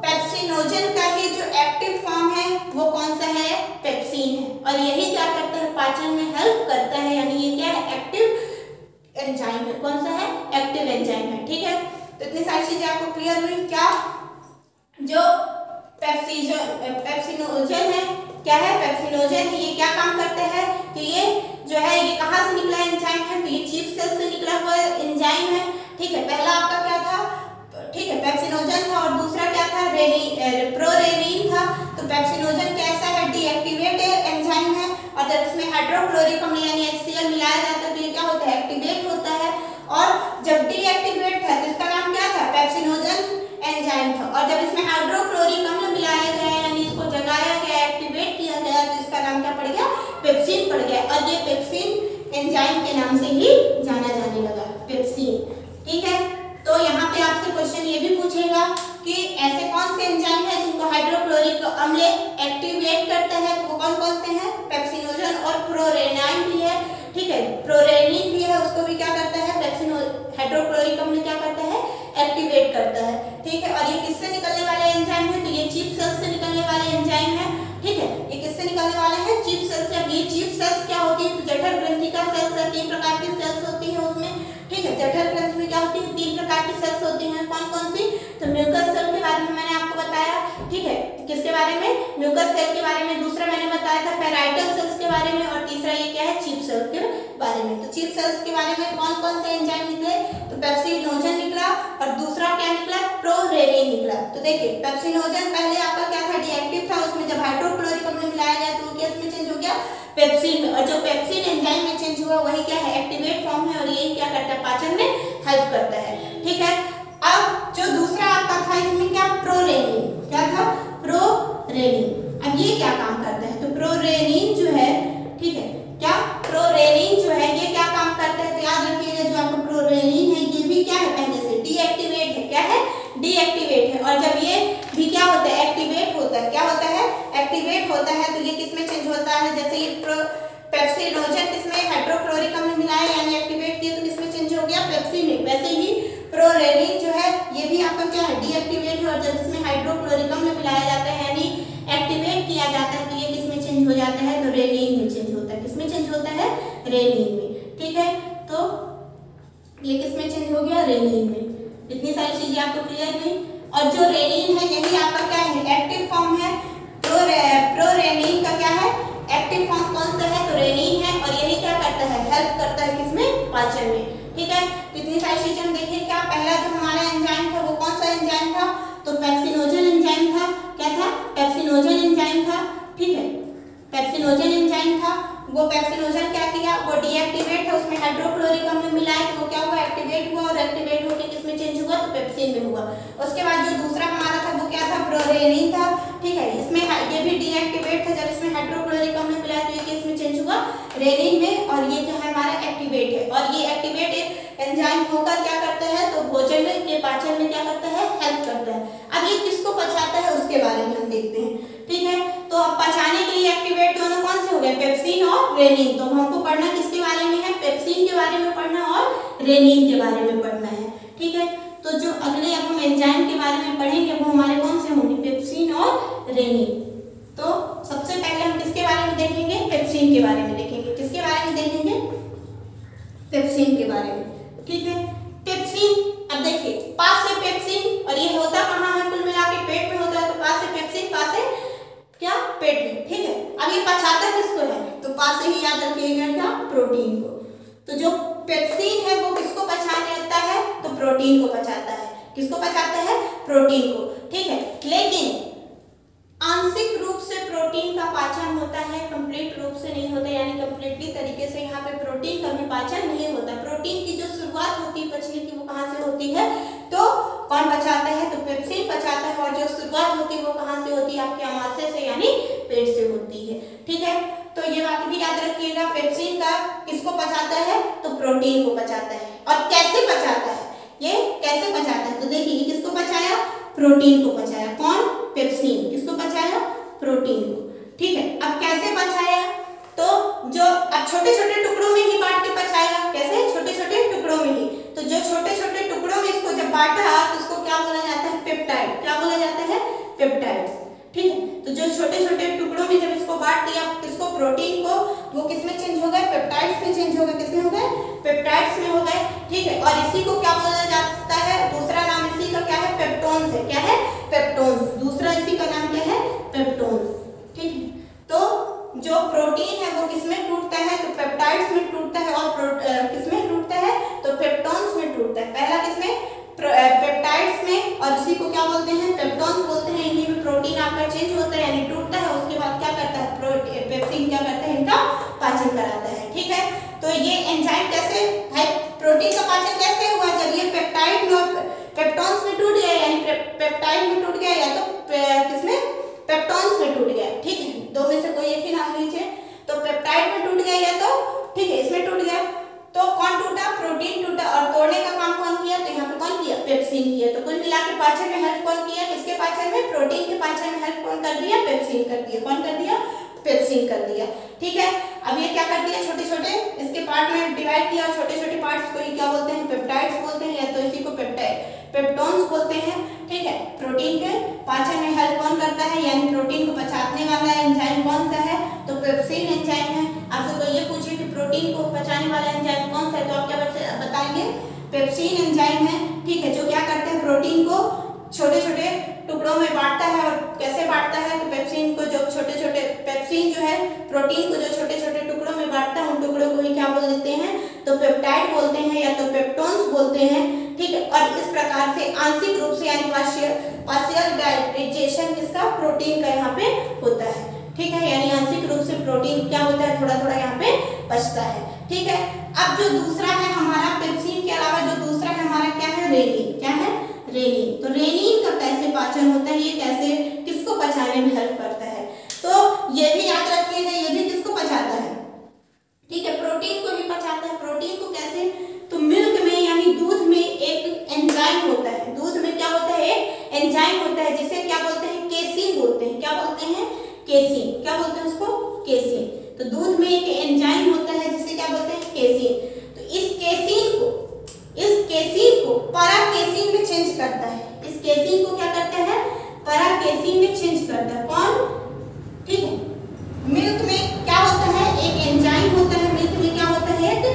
पेप्सिनोजन का ही जो एक्टिव फॉर्म है वो कौन सा है, पेप्सिन है। और यही क्या करता है, पाचन में हेल्प करता है, यानी ये क्या है, एक्टिव एंजाइम है। कौन सा है, एक्टिव एंजाइम है। ठीक है, तो इतनी सारी चीजें आपको क्लियर हुई। क्या, जो पेप्सिनोजन है, क्या है, पेप्सिनोजन है, ये क्या काम करता है, तो ये जो है ये कहाँ से निकला एंजाइम है, तो ये चीफ सेल से निकला हुआ एंजाइम है। ठीक है, पहला आपका क्या था, ठीक है, पेप्सिनोजन था, और दूसरा क्या था, प्रोरेनिन था। तो पेप्सिनोजन कैसा है, डीएक्टिवेट एंजाइम है। और जब इसमें हाइड्रोक्लोरिक अम्ल यानी HCl मिलाया जाता है तो ये क्या होता है, एक्टिवेट होता है। और जब डीएक्टिवेट था तो इसका नाम क्या था, पेप्सिनोजन एंजाइम था। और जब इसमें हाइड्रोक्लोरिक अम्ल मिलाया गया यानी इसको जलाया गया, एक्टिवेट किया गया, तो इसका नाम क्या पड़ गया, पेप्सिन पड़ गया। और ये पेप्सिन एंजाइम के नाम से ही जाना जाने लगा, पेप्सिन। ठीक है, तो यहाँ पे आपसे क्वेश्चन ये भी पूछेगा कि ऐसे कौन से एंजाइम है जिनको हाइड्रोक्लोरिक अम्ल एक्टिवेट करता है, वो कौन कौन से हैं, पेप्सिनोजन और प्रोरेनिन भी है। ठीक है, प्रोरेनिन भी है, उसको भी क्या करता है, हाइड्रोक्लोरिक अम्ल क्या करता है, एक्टिवेट करता है। ठीक है, और ये किससे निकलने वाले एंजाइम है, तो ये चीफ सेल्स से निकलने वाले एंजाइम है। ठीक है, ये किससे निकलने वाले हैं, चीफ सेल्स से। अब ये चीफ सेल्स क्या होती है, तो जठर ग्रंथि का सेल्स है, 3 प्रकार की सेल्स होती है उसमें। ठीक है, जठर ग्रंथि में क्या होती है, 3 प्रकार की सेल्स होती हैं। कौन कौन सी, तो म्यूकस सेल के बारे में मैंने आपको बताया। ठीक है, किसके बारे में, म्यूकस सेल के बारे में। दूसरा मैंने बताया था पैराइटल सेल्स के बारे में। और तीसरा ये क्या है, चीफ सेल्स के बारे में। तो चीफ सेल्स के बारे में कौन कौन से एंजाइम निकले, तो पेप्सिनोजन निकला, और दूसरा क्या निकला, प्रोरेनिन निकला। तो देखिए पेप्सिनोजन पहले आपका क्या था, डीएक्टिव था, उसमें जब हाइड्रोक्लोरिक अम्ल मिलाया गया तो वो किसमें चेंज हो गया, पेप्सिन में। और जो पेप्सिन एंजाइम में चेंज हुआ वही क्या है, एक्टिवेट फॉर्म है, और यही क्या करता है, पाचन में हेल्प करता है। ठीक है, अब जो दूसरा आपका था इसमें क्या, प्रोरेनिन। क्या था, प्रोरेनिन। अब ये क्या काम करता है, तो प्रोरेनिन जो है, ठीक है, क्या, प्रोरेनिन जो है ये क्या काम करता है, तो याद रखिएगा जो आपका प्रोरेनिन है ये भी क्या है, पहले से डीएक्टिवेट है। क्या है, डीएक्टिवेट है। और जब ये भी क्या होता है, एक्टिवेट होता है। क्या होता है, एक्टिवेट होता है, तो ये किसमें चेंज होता है, जैसे ये पेप्सिनोजन किसमें, हाइड्रोक्लोरिक अम्ल मिलाया यानी एक्टिवेट किया, तो किसमें चेंज हो गया, पेप्सिन में। वैसे ही प्रोरेनिन जो है ये भी आपका क्या है, डीएक्टिवेट है। और जब इसमें हाइड्रोक्लोरिक अम्ल मिलाया जाता है यानी एक्टिवेट किया जाता है, तो ये किसमें चेंज हो जाता है, तो रेनिन में चेंज होता है। किसमें चेंज होता है, रेनिन में। ठीक है, तो ये किसमें चेंज हो गया, रेनिन में। इतनी सारी चीजें आपको क्लियर हुई। और जो रेनिन है यही आपका क्या है, एक्टिव फॉर्म है। प्रोरेनिन का क्या है, एक्टिव फॉर्म कौन सा है, तो रेनिन है। और यही क्या करता है, हेल्प करता है किसमें, पाचन में। ठीक है। तो इतनी सारी चीजें हम देखें। क्या पहला जो हमारा एंजाइम था वो कौन सा एंजाइम था? तो पेप्सिनोजन एंजाइम था। क्या था? पेप्सिनोजन एंजाइम था। ठीक है, पेप्सिनोजन एंजाइम था। वो पेप्सिनोजन क्या किया? वो डीएक्टिवेट था, उसमें हाइड्रोक्लोरिक अम्ल मिलाया तो वो क्या हुआ? एक्टिवेट हुआ, और एक्टिवेट होकर किसमें चेंज हुआ? तो पेप्सिन में हुआ। उसके बाद जो दूसरा हमारा था वो क्या था? प्रोरेनिन था। ठीक है, इसमें ये भी डीएक्टिवेट था, जब इसमें हाइड्रोक्लोरिक अम्ल मिलाया तो ये किसमें चेंज हुआ? रेनिन में। और ये क्या है? हमारा एक्टिवेट है। और ये एक्टिवेट एंजाइम होकर क्या करता है? तो भोजन के पाचन में क्या करता है? हेल्प करता है। अब ये किसको पचाता है उसके बारे में हम देखते हैं। ठीक है, तो अब पचाने के लिए एक्टिवेट दोनों कौन से हो गए? पेप्सिन और रेनिन। तो हमको पढ़ना किसके बारे में है? पेप्सिन के बारे में पढ़ना और रेनिन के बारे में पढ़ना है। ठीक है, तो जो अगले अब हम एंजाइम के बारे में पढ़ेंगे वो हमारे कौन से होंगे? पेप्सिन और रेनिन। तो सबसे पहले हम किसके बारे में देखेंगे? पेप्सिन के बारे में देखेंगे। किसके बारे में देखेंगे? पेप्सिन के बारे में। ठीक है, पेप्सिन, अब देखिए पास से पेप्सिन, और ये होता कहाँ है? कुल मिला के पेट में होता है। तो पास से पेप्सिन, पास से क्या? पेट में। ठीक है, अब ये पचाता किसको है? तो पास से ही याद रखिएगा क्या? प्रोटीन को। तो जो पेप्सिन है वो किसको पचाने लगता है? तो प्रोटीन को पचाता है। किसको पचाता है? प्रोटीन को। ठीक है, लेकिन आंशिक रूप से प्रोटीन का पाचन होता है, कंप्लीट रूप से नहीं होता, यानी कंप्लीटली तरीके से यहाँ पे प्रोटीन का भी पाचन नहीं होता। प्रोटीन की जो शुरुआत होती है पचने की वो कहाँ से होती है? तो कौन पचाता है? तो पेप्सिन पचाता है। और जो शुरुआत होती है वो कहाँ से होती है? आपके आमाशय से, यानी पेट से होती है। ठीक है, तो ये बात भी याद रखिएगा। पेप्सिन का किसको पचाता है? तो प्रोटीन को पचाता है। और कैसे पचाता है? ये कैसे पचाता है? तो देखिए किसको पचाया? प्रोटीन को पचाया। कौन? पेप्सिन। किसको पचाया? प्रोटीन को। ठीक है, अब कैसे पचाया? तो जो अब छोटे छोटे टुकड़ों में ही बांट के पचाएगा। कैसे? छोटे छोटे टुकड़ों में ही। तो जो छोटे छोटे टुकड़ों में इसको जब बांटा तो उसको क्या बोला जाता है? पेप्टाइड। क्या बोला जाता है? पेप्टाइड्स। ठीक है, तो जो छोटे छोटे टुकड़ों में जब इसको बांट दिया किसको? प्रोटीन को, वो किसमें चेंज हो गए? पेप्टाइड्स में चेंज हो गए। किसमें हो गए? पेप्टाइड्स में हो गए। ठीक है, और इसी को क्या बोला जाता है? दूसरा नाम इसी का क्या है? पेप्टोन्स है। क्या है? पेप्टोन्स। दूसरा इसी का नाम क्या है? पेप्टोन्स। ठीक है, तो जो प्रोटीन है वो किसमें टूटता है? तो पेप्टाइड्स में टूटता है। और किसमें टूटता है? तो पेप्टोन्स में टूटता है। पहला किसमें? पेप्टाइड्स में, और इसी को क्या बोलते हैं? पेप्टोन्स बोलते हैं। इन्हीं में प्रोटीन आकर चेंज होता है, यानी टूटता है। उसके बाद क्या करता है? पेप्सिन क्या करता है? इनका पाचन कराता है। ठीक है, तो ये एंजाइम कैसे भाई प्रोटीन का पाचन कैसे हुआ? जब ये पेप्टाइड और पेप्टोन्स में टूट गया, यानी पेप्टाइड में टूट गया या तो किसमें? पेप्टोन्स में टूट गया। ठीक है, दो में से कोई एक ही नाम लीजिए। तो पेप्टाइड में टूट गया या तो, ठीक है, इसमें टूट गया। तो कौन टूटा? प्रोटीन टूटा। और तोड़ने का काम कौन किया? तो यहाँ पे कौन किया? पेप्सिन किया। तो कुल मिला के पाचन में हेल्प कौन किया? किसके पाचन में? प्रोटीन के पाचन में हेल्प कौन कर दिया? पेप्सिन कर दिया। कौन कर दिया? पेप्सिन कर दिया। ठीक है, अब ये क्या कर दिया? छोटे छोटे इसके पार्ट में डिवाइड किया। छोटे छोटे पार्ट्स को क्या बोलते हैं? पेप्टाइड्स बोलते हैं, या तो इसी को पेप्टोन्स बोलते हैं। ठीक है, प्रोटीन के पाचन में हेल्प कौन करता है? यानी प्रोटीन को पचाने वाला एंजाइम कौन सा है? तो पेप्सिन एंजाइम है। आपसे कोई ये पूछे कि प्रोटीन को पचाने वाला एंजाइम कौन सा है, तो आप क्या बताएंगे? पेप्सिन एंजाइम है। ठीक है, जो क्या करते हैं? प्रोटीन को छोटे छोटे टुकड़ों में बांटता है। और कैसे बांटता है? तो पेप्सिन को जो छोटे छोटे, पेप्सिन जो है प्रोटीन को जो छोटे छोटे टुकड़ों में बांटता है, उन टुकड़ों को ही क्या बोल देते हैं? तो पेप्टाइड बोलते हैं, या तो पेप्टोन्स बोलते हैं। ठीक है, और इस प्रकार से आंशिक रूप से, यानी पार्शियल डाइजेशन किसका? प्रोटीन का यहाँ पे होता है। ठीक है, यानी आंशिक रूप से प्रोटीन क्या होता है? थोड़ा थोड़ा यहाँ पे बचता है। ठीक है, अब जो दूसरा है हमारा पेप्सिन के अलावा जो दूसरा है हमारा क्या है? रेनिन। क्या है? रेनिन। तो रेनिन का कैसे पाचन होता है? ये कैसे किसको पचाने में हेल्प करता है? तो ये भी याद रखिएगा, ये भी किसको पचाता है? ठीक है, प्रोटीन को ही पचाता है। प्रोटीन को कैसे? तो मिल्क में, यानी दूध में एक एंजाइम होता है। दूध में क्या होता है? एक एंजाइम होता है, जिसे क्या बोलते हैं? केसीन बोलते हैं। क्या बोलते हैं? केसीन। क्या बोलते हैं उसको? केसीन। तो दूध में एक एंजाइम होता है जिसे क्या बोलते हैं? केसीन। तो इस केसीन को पैराकेसीन में चेंज करता है। इस केसीन को क्या करता है? पैराकेसीन में चेंज करता है। कौन? ठीक है, मिल्क में क्या होता है? एक एंजाइम होता है। मिल्क में क्या होता है? एक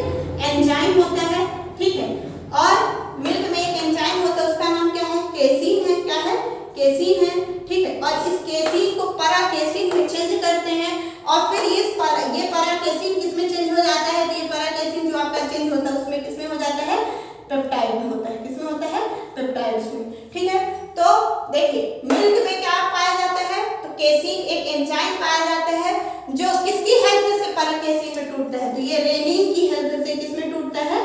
एंजाइम होता है। ठीक है, और मिल्क में एक एंजाइम होता है, उसका नाम क्या है? केसीन है। क्या है? केसीन है। ठीक है, और इस केसीन को पैराकेसीन में चेंज करते हैं। और फिर ये पैराकेसीन किसमें चेंज हो जाता है? तो ये पैराकेसीन जो आपका चेंज होता है उसमें किसमें हो जाता है? पेप्टाइड में होता है। किसमें होता है? पेप्टाइड्स में। ठीक है, तो देखिए मिल्क में क्या पाया जाता है? तो केसीन एक एंजाइम पाया जाता है जो किसकी हेल्प से पैराकेसीन में टूटता है। तो ये रेनिन की हेल्प से किसमें टूटता है?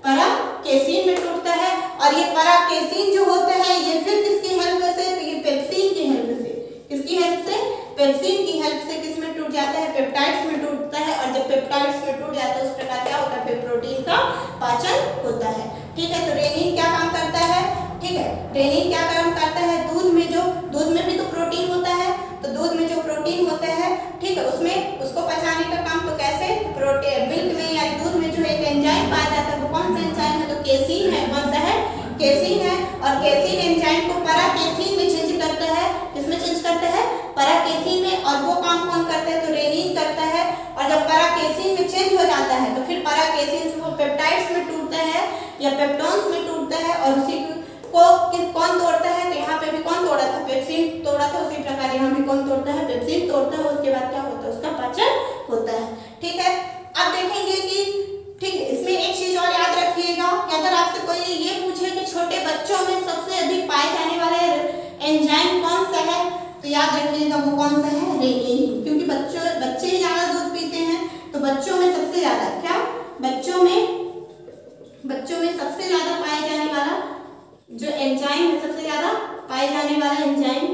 पैराकेसीन में टूटता है। और ये पैराकेसीन जो होता है ये फिर किसकी हेल्प से? तो ये पेप्सिन की हेल्प से। किसकी हेल्प से? पेप्सिन की हेल्प से किसमें टूट जाता है? पेप्टाइड्स में टूटता है। और जब पेप्टाइड्स में टूट जाता है उस प्रकार क्या होता है? फिर प्रोटीन का पाचन होता है। ठीक है, तो रेनिन क्या काम करता है? ठीक है, रेनिन क्या काम करता है? दूध में भी तो प्रोटीन होता है, तो दूध में जो प्रोटीन होता है, ठीक है, उसमें उसको पचाने का काम तो कैसे? प्रोटीन मिल्क में या दूध में जो एक एंजाइम पाया जाता है वो कौन सा एंजाइम है? तो केसीन है। कौन सा है? केसीन है। और केसीन एंजाइम को पैराकेसीन में चेंज करता है। किसमें चेंज करता है? पैराकेसीन में। और वो काम कौन करता है? तो रेनिन करता है। और जब पैराकेसीन में चेंज हो जाता है तो फिर पैराकेसीन से वो पेप्टाइड्स में टूटता है या पेप्टोन्स में टूटता है। और उसी को कौन तोड़ता है? तो यहाँ पे भी कौन तोड़ा था? पेप्सिन तोड़ा था। उसी प्रकार यहाँ भी कौन तोड़ता है? पेप्सिन तोड़ता है। उसके बाद क्या होता है? उसका पाचन होता है। ठीक है, अब देखेंगे कि ठीक है, इसमें एक चीज और याद रखिएगा कि अगर आपसे कोई ये पूछे कि छोटे बच्चों में सबसे अधिक पाए जाने वाले एंजाइम कौन सा है, तो याद रखिएगा वो कौन सा है? रेनिन। क्योंकि बच्चे ही ज्यादा दूध पीते हैं, तो बच्चों में सबसे ज्यादा क्या? बच्चों में सबसे ज्यादा पाए जाने वाला जो एंजाइम है, सबसे ज्यादा पाए जाने वाला एंजाइम,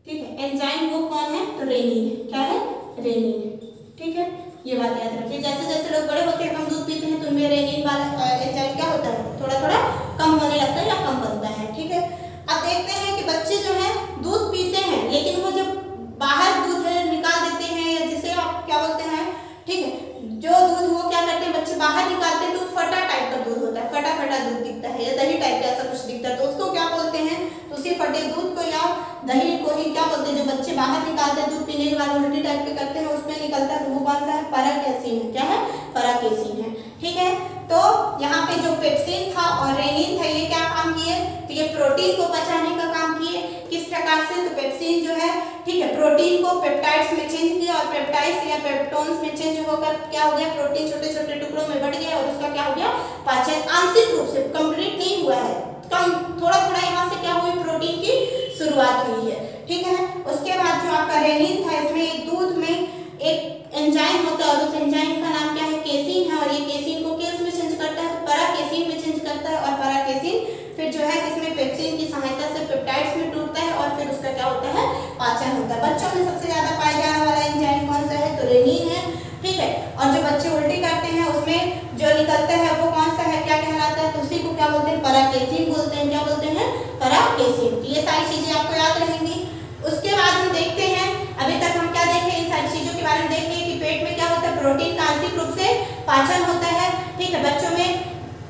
ठीक है, एंजाइम वो कौन है? तो रेनिन है। क्या है? रेनिन है। ठीक है, ये बात याद रखिए। जैसे जैसे लोग बड़े होते हैं, कम दूध पीते हैं, तो उनमें रेनिन वाला एंजाइम क्या होता है? थोड़ा थोड़ा कम होने लगता है या कम बनता है। ठीक है, अब देखते हैं कि बच्चे जो है दूध पीते हैं, लेकिन वो जब बाहर दूध निकाल देते हैं, या जिसे आप क्या बोलते हैं, ठीक है, जो दूध वो क्या करते हैं बच्चे बाहर निकालते हैं, तो फटा टाइप का दूध होता है, फटा फटा दूध दिखता है या दही टाइप का ऐसा कुछ दिखता है, तो उसको क्या बोलते हैं? तो उसी फटे दूध को या दही को ही क्या बोलते हैं? जो बच्चे बाहर निकालते हैं दूध पीने के बाद उल्टी टाइप के करते हैं, उसमें निकलता है, तो वो कौन सा है? पैराकेसीन है। क्या है? पैराकेसीन है। ठीक है, तो यहाँ पे जो पेप्सिन था और रेनिन था, ये क्या काम किए? तो ये प्रोटीन को पचाने का काम किए। किस प्रकार से? तो पेप्सिन जो है, ठीक है, प्रोटीन को पेप्टाइड्स में चेंज किया और पेप्टाइड्स या पेप्टोन्स में चेंज होकर क्या हो गया? प्रोटीन छोटे छोटे टुकड़ों में बढ़ गया और उसका क्या हो गया? पाचन आंशिक रूप से, कंप्लीट नहीं हुआ है, कम थोड़ा थोड़ा यहाँ से क्या हुई? प्रोटीन की शुरुआत हुई है। ठीक है, उसके बाद जो आपका रेनिन था, इसमें दूध में एक एंजाइम होता है और उस एंजाइम का नाम क्या है? केसीन है। और ये केसीन को किस में चेंज करता है? तो पैराकेसीन में चेंज करता है। और पैराकेसीन फिर जो है इसमें पेप्सिन की सहायता से पेप्टाइड्स में टूटता है और फिर उसका क्या होता है? पाचन होता है। बच्चों में सबसे ज्यादा पाए जाने वाला एंजाइम कौन सा है? तो रेनिन है। ठीक है, और जो बच्चे उल्टी करते हैं उसमें जो निकलता है वो कौन सा है? क्या कहलाता है? तो उसी को क्या बोलते हैं? पैराकेसीन बोलते हैं। क्या बोलते हैं? पैराकेसीन। ये सारी चीजें आपको याद रहेंगी। उसके बाद हम देखते हैं, अभी तक हम क्या देखे? इन सारी चीजों के बारे में देखे कि पेट में क्या होता है? प्रोटीन का आंशिक रूप से पाचन होता है। ठीक है, बच्चों में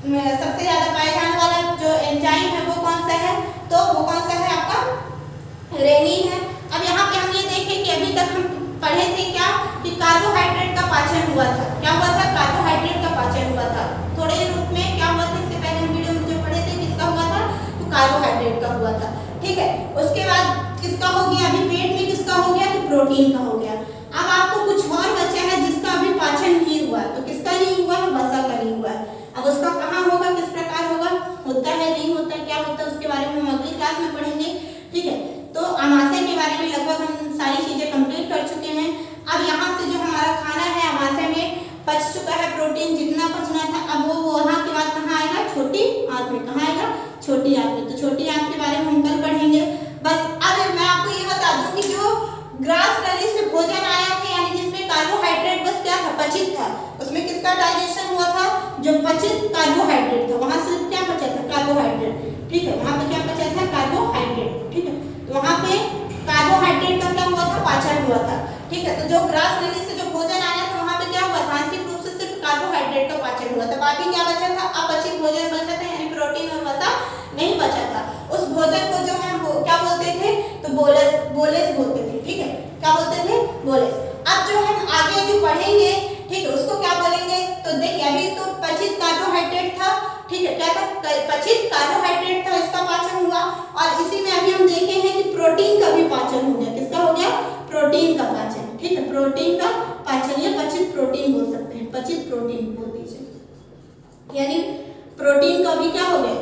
सबसे ज्यादा पाए जाने वाला जो एंजाइम है वो कौन सा है? तो वो कौन सा है? आपका रेनिन है। अब यहाँ पे हम ये देखें कि अभी तक हम पढ़े थे क्या कि कार्बोहाइड्रेट का पाचन हुआ था। क्या हुआ था? कार्बोहाइड्रेट का पाचन हुआ था। थोड़े रूप में क्या हुआ था? इससे पहले हम वीडियो में जो पढ़े थे किसका हुआ था? तो कार्बोहाइड्रेट का हुआ था। ठीक है, उसके बाद किसका हो गया? अभी पेट में किसका हो गया? तो प्रोटीन का हो गया। अब आपको कुछ और बचा है जिसका अभी पाचन नहीं हुआ। तो किसका नहीं हुआ है? वसा का नहीं हुआ है। अब उसका कहाँ होगा? किस प्रकार होगा? होता है, नहीं होता है, क्या होता है? उसके बारे में हम अगली क्लास में पढ़ेंगे। ठीक है, तो आमाशय के बारे में लगभग हम सारी चीजें कंप्लीट कर चुके हैं। अब यहाँ से जो हमारा खाना है आमाशय में पच चुका है, प्रोटीन जितना पचना था, अब वो वहाँ के बाद कहाँ आएगा? छोटी आंत में। कहाँ आएगा? छोटी आंत में। तो छोटी आंत के बारे में हम कल पढ़ेंगे। बस अब मैं आपको ये बता दूं कि जो ग्रास नली से भोजन आया था, यानी जिसमें कार्बोहाइड्रेट बस क्या था? पचित था, उसमें किसका डाइजेशन हुआ था? जो पचित कार्बोहाइड्रेट था, वहां से क्या बचा था? कार्बोहाइड्रेट। ठीक है, वहां पे क्या बचा था? कार्बोहाइड्रेट। ठीक है, तो वहां पे कार्बोहाइड्रेट का क्या हुआ था? पाचन हुआ था। ठीक है, तो जो ग्रास नली से जो भोजन आया था वहां पे क्या हुआ था? आंशिक रूप से सिर्फ कार्बोहाइड्रेट का पाचन हुआ था। बाकी क्या बचा था? अपचित भोजन बचा था, यानी प्रोटीन और वसा नहीं बचा था। उस भोजन को जो है वो क्या बोलते थे? तो बोलेस बोलते थे। ठीक है, क्या बोलते थे? बोलेस। अब जो हम आगे जो पढ़ेंगे, ठीक है, उसको क्या बोलेंगे? तो देखिए अभी तो पचित कार्बोहाइड्रेट था। ठीक है, क्या था? पचित कार्बोहाइड्रेट था, इसका पाचन हुआ। और इसी में अभी हम देखे हैं कि प्रोटीन का भी पाचन हो गया। किसका हो गया? प्रोटीन का पाचन। ठीक है, प्रोटीन का पाचन, ये पचित प्रोटीन बोल सकते हैं। पचित प्रोटीन बोल दीजिए, यानी प्रोटीन का भी क्या हो गया,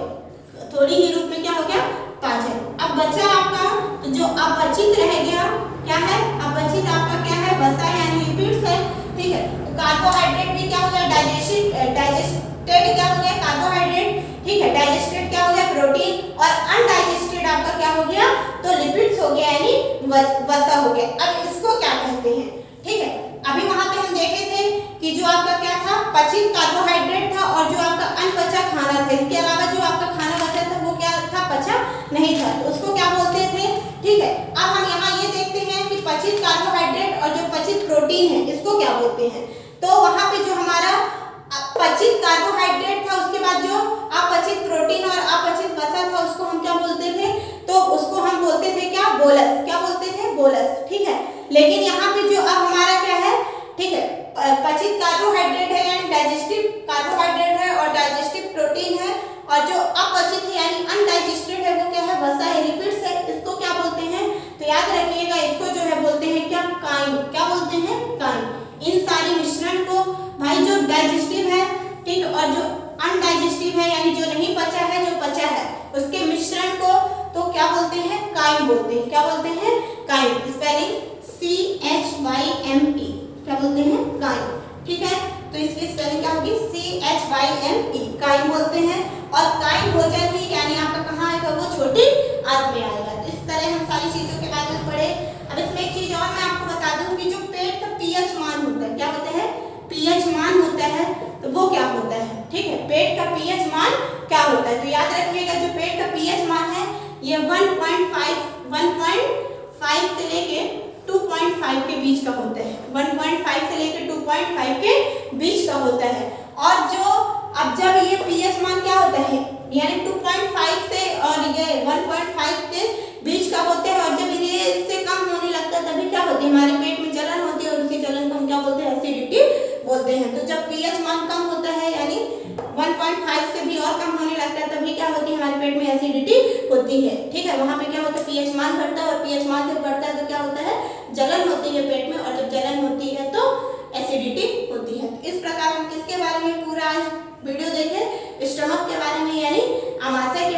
थोड़ी ही रूप में क्या हो गया, पाचन। अब बचा आपका, तो जो अपचित रह गया क्या है, अपचित आपका क्या है, वसा यानी लिपिड्स है, ठीक है। तो कार्बोहाइड्रेट भी क्या हो गया, डाइजेस्टेड क्या हो गया, कार्बोहाइड्रेट, ठीक है। डाइजेस्टेड क्या हो गया, प्रोटीन, और अनडाइजेस्टेड आपका क्या हो गया, तो लिपिड्स हो गया यानी वसा हो गया। अब इसको क्या कहते हैं, ठीक है। अभी वहां पे हम देखे थे कि जो आपका क्या था, पचित कार्बोहाइड्रेट था, और जो आपका अनपचा खाना था, इसके अलावा जो आपका खाना बचा था वो क्या था, पचा नहीं था, तो उसको क्या बोलते थे, ठीक है। अब हम यहाँ ये देखते हैं कि पचित कार्बोहाइड्रेट और जो पचित प्रोटीन है इसको क्या बोलते हैं। तो वहां पे जो हमारा पचित कार्बोहाइड्रेट था, उसके बाद जो अपचित प्रोटीन और अपचित वसा था उसको हम क्या बोलते थे, तो उसको हम बोलते थे क्या, बोलस, क्या बोलते थे, बोलस, ठीक है। लेकिन यहाँ पे जो अब हमारा क्या है, ठीक है, पचित कार्बोहाइड्रेट है यानी डाइजेस्टिव कार्बोहाइड्रेट है और डाइजेस्टिव प्रोटीन है, और जो अपचित है यानी अनडाइजेस्टेड है वो क्या है, वसा है, लिपिड्स है, इसको क्या बोलते हैं, तो याद रखिएगा इसको जो है बोलते हैं क्या, काइम, क्या बोलते हैं, काइम। इन सारे मिश्रण को भाई जो डाइजेस्टिव है, ठीक, और जो अनडाइजेस्टिव है यानी जो नहीं पचा है, जो पचा है, उसके मिश्रण को तो क्या बोलते हैं, काइम बोलते हैं, क्या बोलते हैं, काइम। स्पेलिंग CHYME, क्या बोलते हैं, काइम, ठीक है। तो इसकी स्पेलिंग क्या होगी, CHYME, काइम बोलते हैं। और काइम भोजन ही यानी आपका कहाँ आएगा, वो छोटी आंत में आएगा। तो इस तरह हम सारी चीजों के बारे में पढ़े। अब इसमें एक चीज और मैं आपको बता दूं कि जो पेट का pH मान होता है, क्या होता है, pH मान होता है, तो वो क्या होता है, ठीक है, पेट का pH मान क्या होता है। तो याद रखिएगा जो पेट का pH मान है ये 1.5 से लेके 2.5 के बीच का होता है, 1.5 से लेके 2.5 के बीच का होता है। और जो अब जब ये pH मान क्या होता है, यानी 2.5 से और ये 1.5 के बीच का होते हैं, और जब ये इससे कम होने लगता है तभी क्या होती है, हमारे पेट में जलन होती है, और उसी जलन को हम क्या बोलते हैं, एसिडिटी बोलते हैं। तो जब pH मान कम होता है यानी 1.5 से भी और कम होने लगता है तभी क्या होती है, हमारे पेट में एसिडिटी होती है, ठीक है। वहां पे क्या होता है, pH मान घटता है, और pH मान जब बढ़ता है तो क्या होता है, जलन होती है पेट में, और जब जलन होती है तो एसिडिटी होती है। इस प्रकार हम किसके बारे में पूरा आज वीडियो देखे, स्टमक के बारे में यानी आमाशय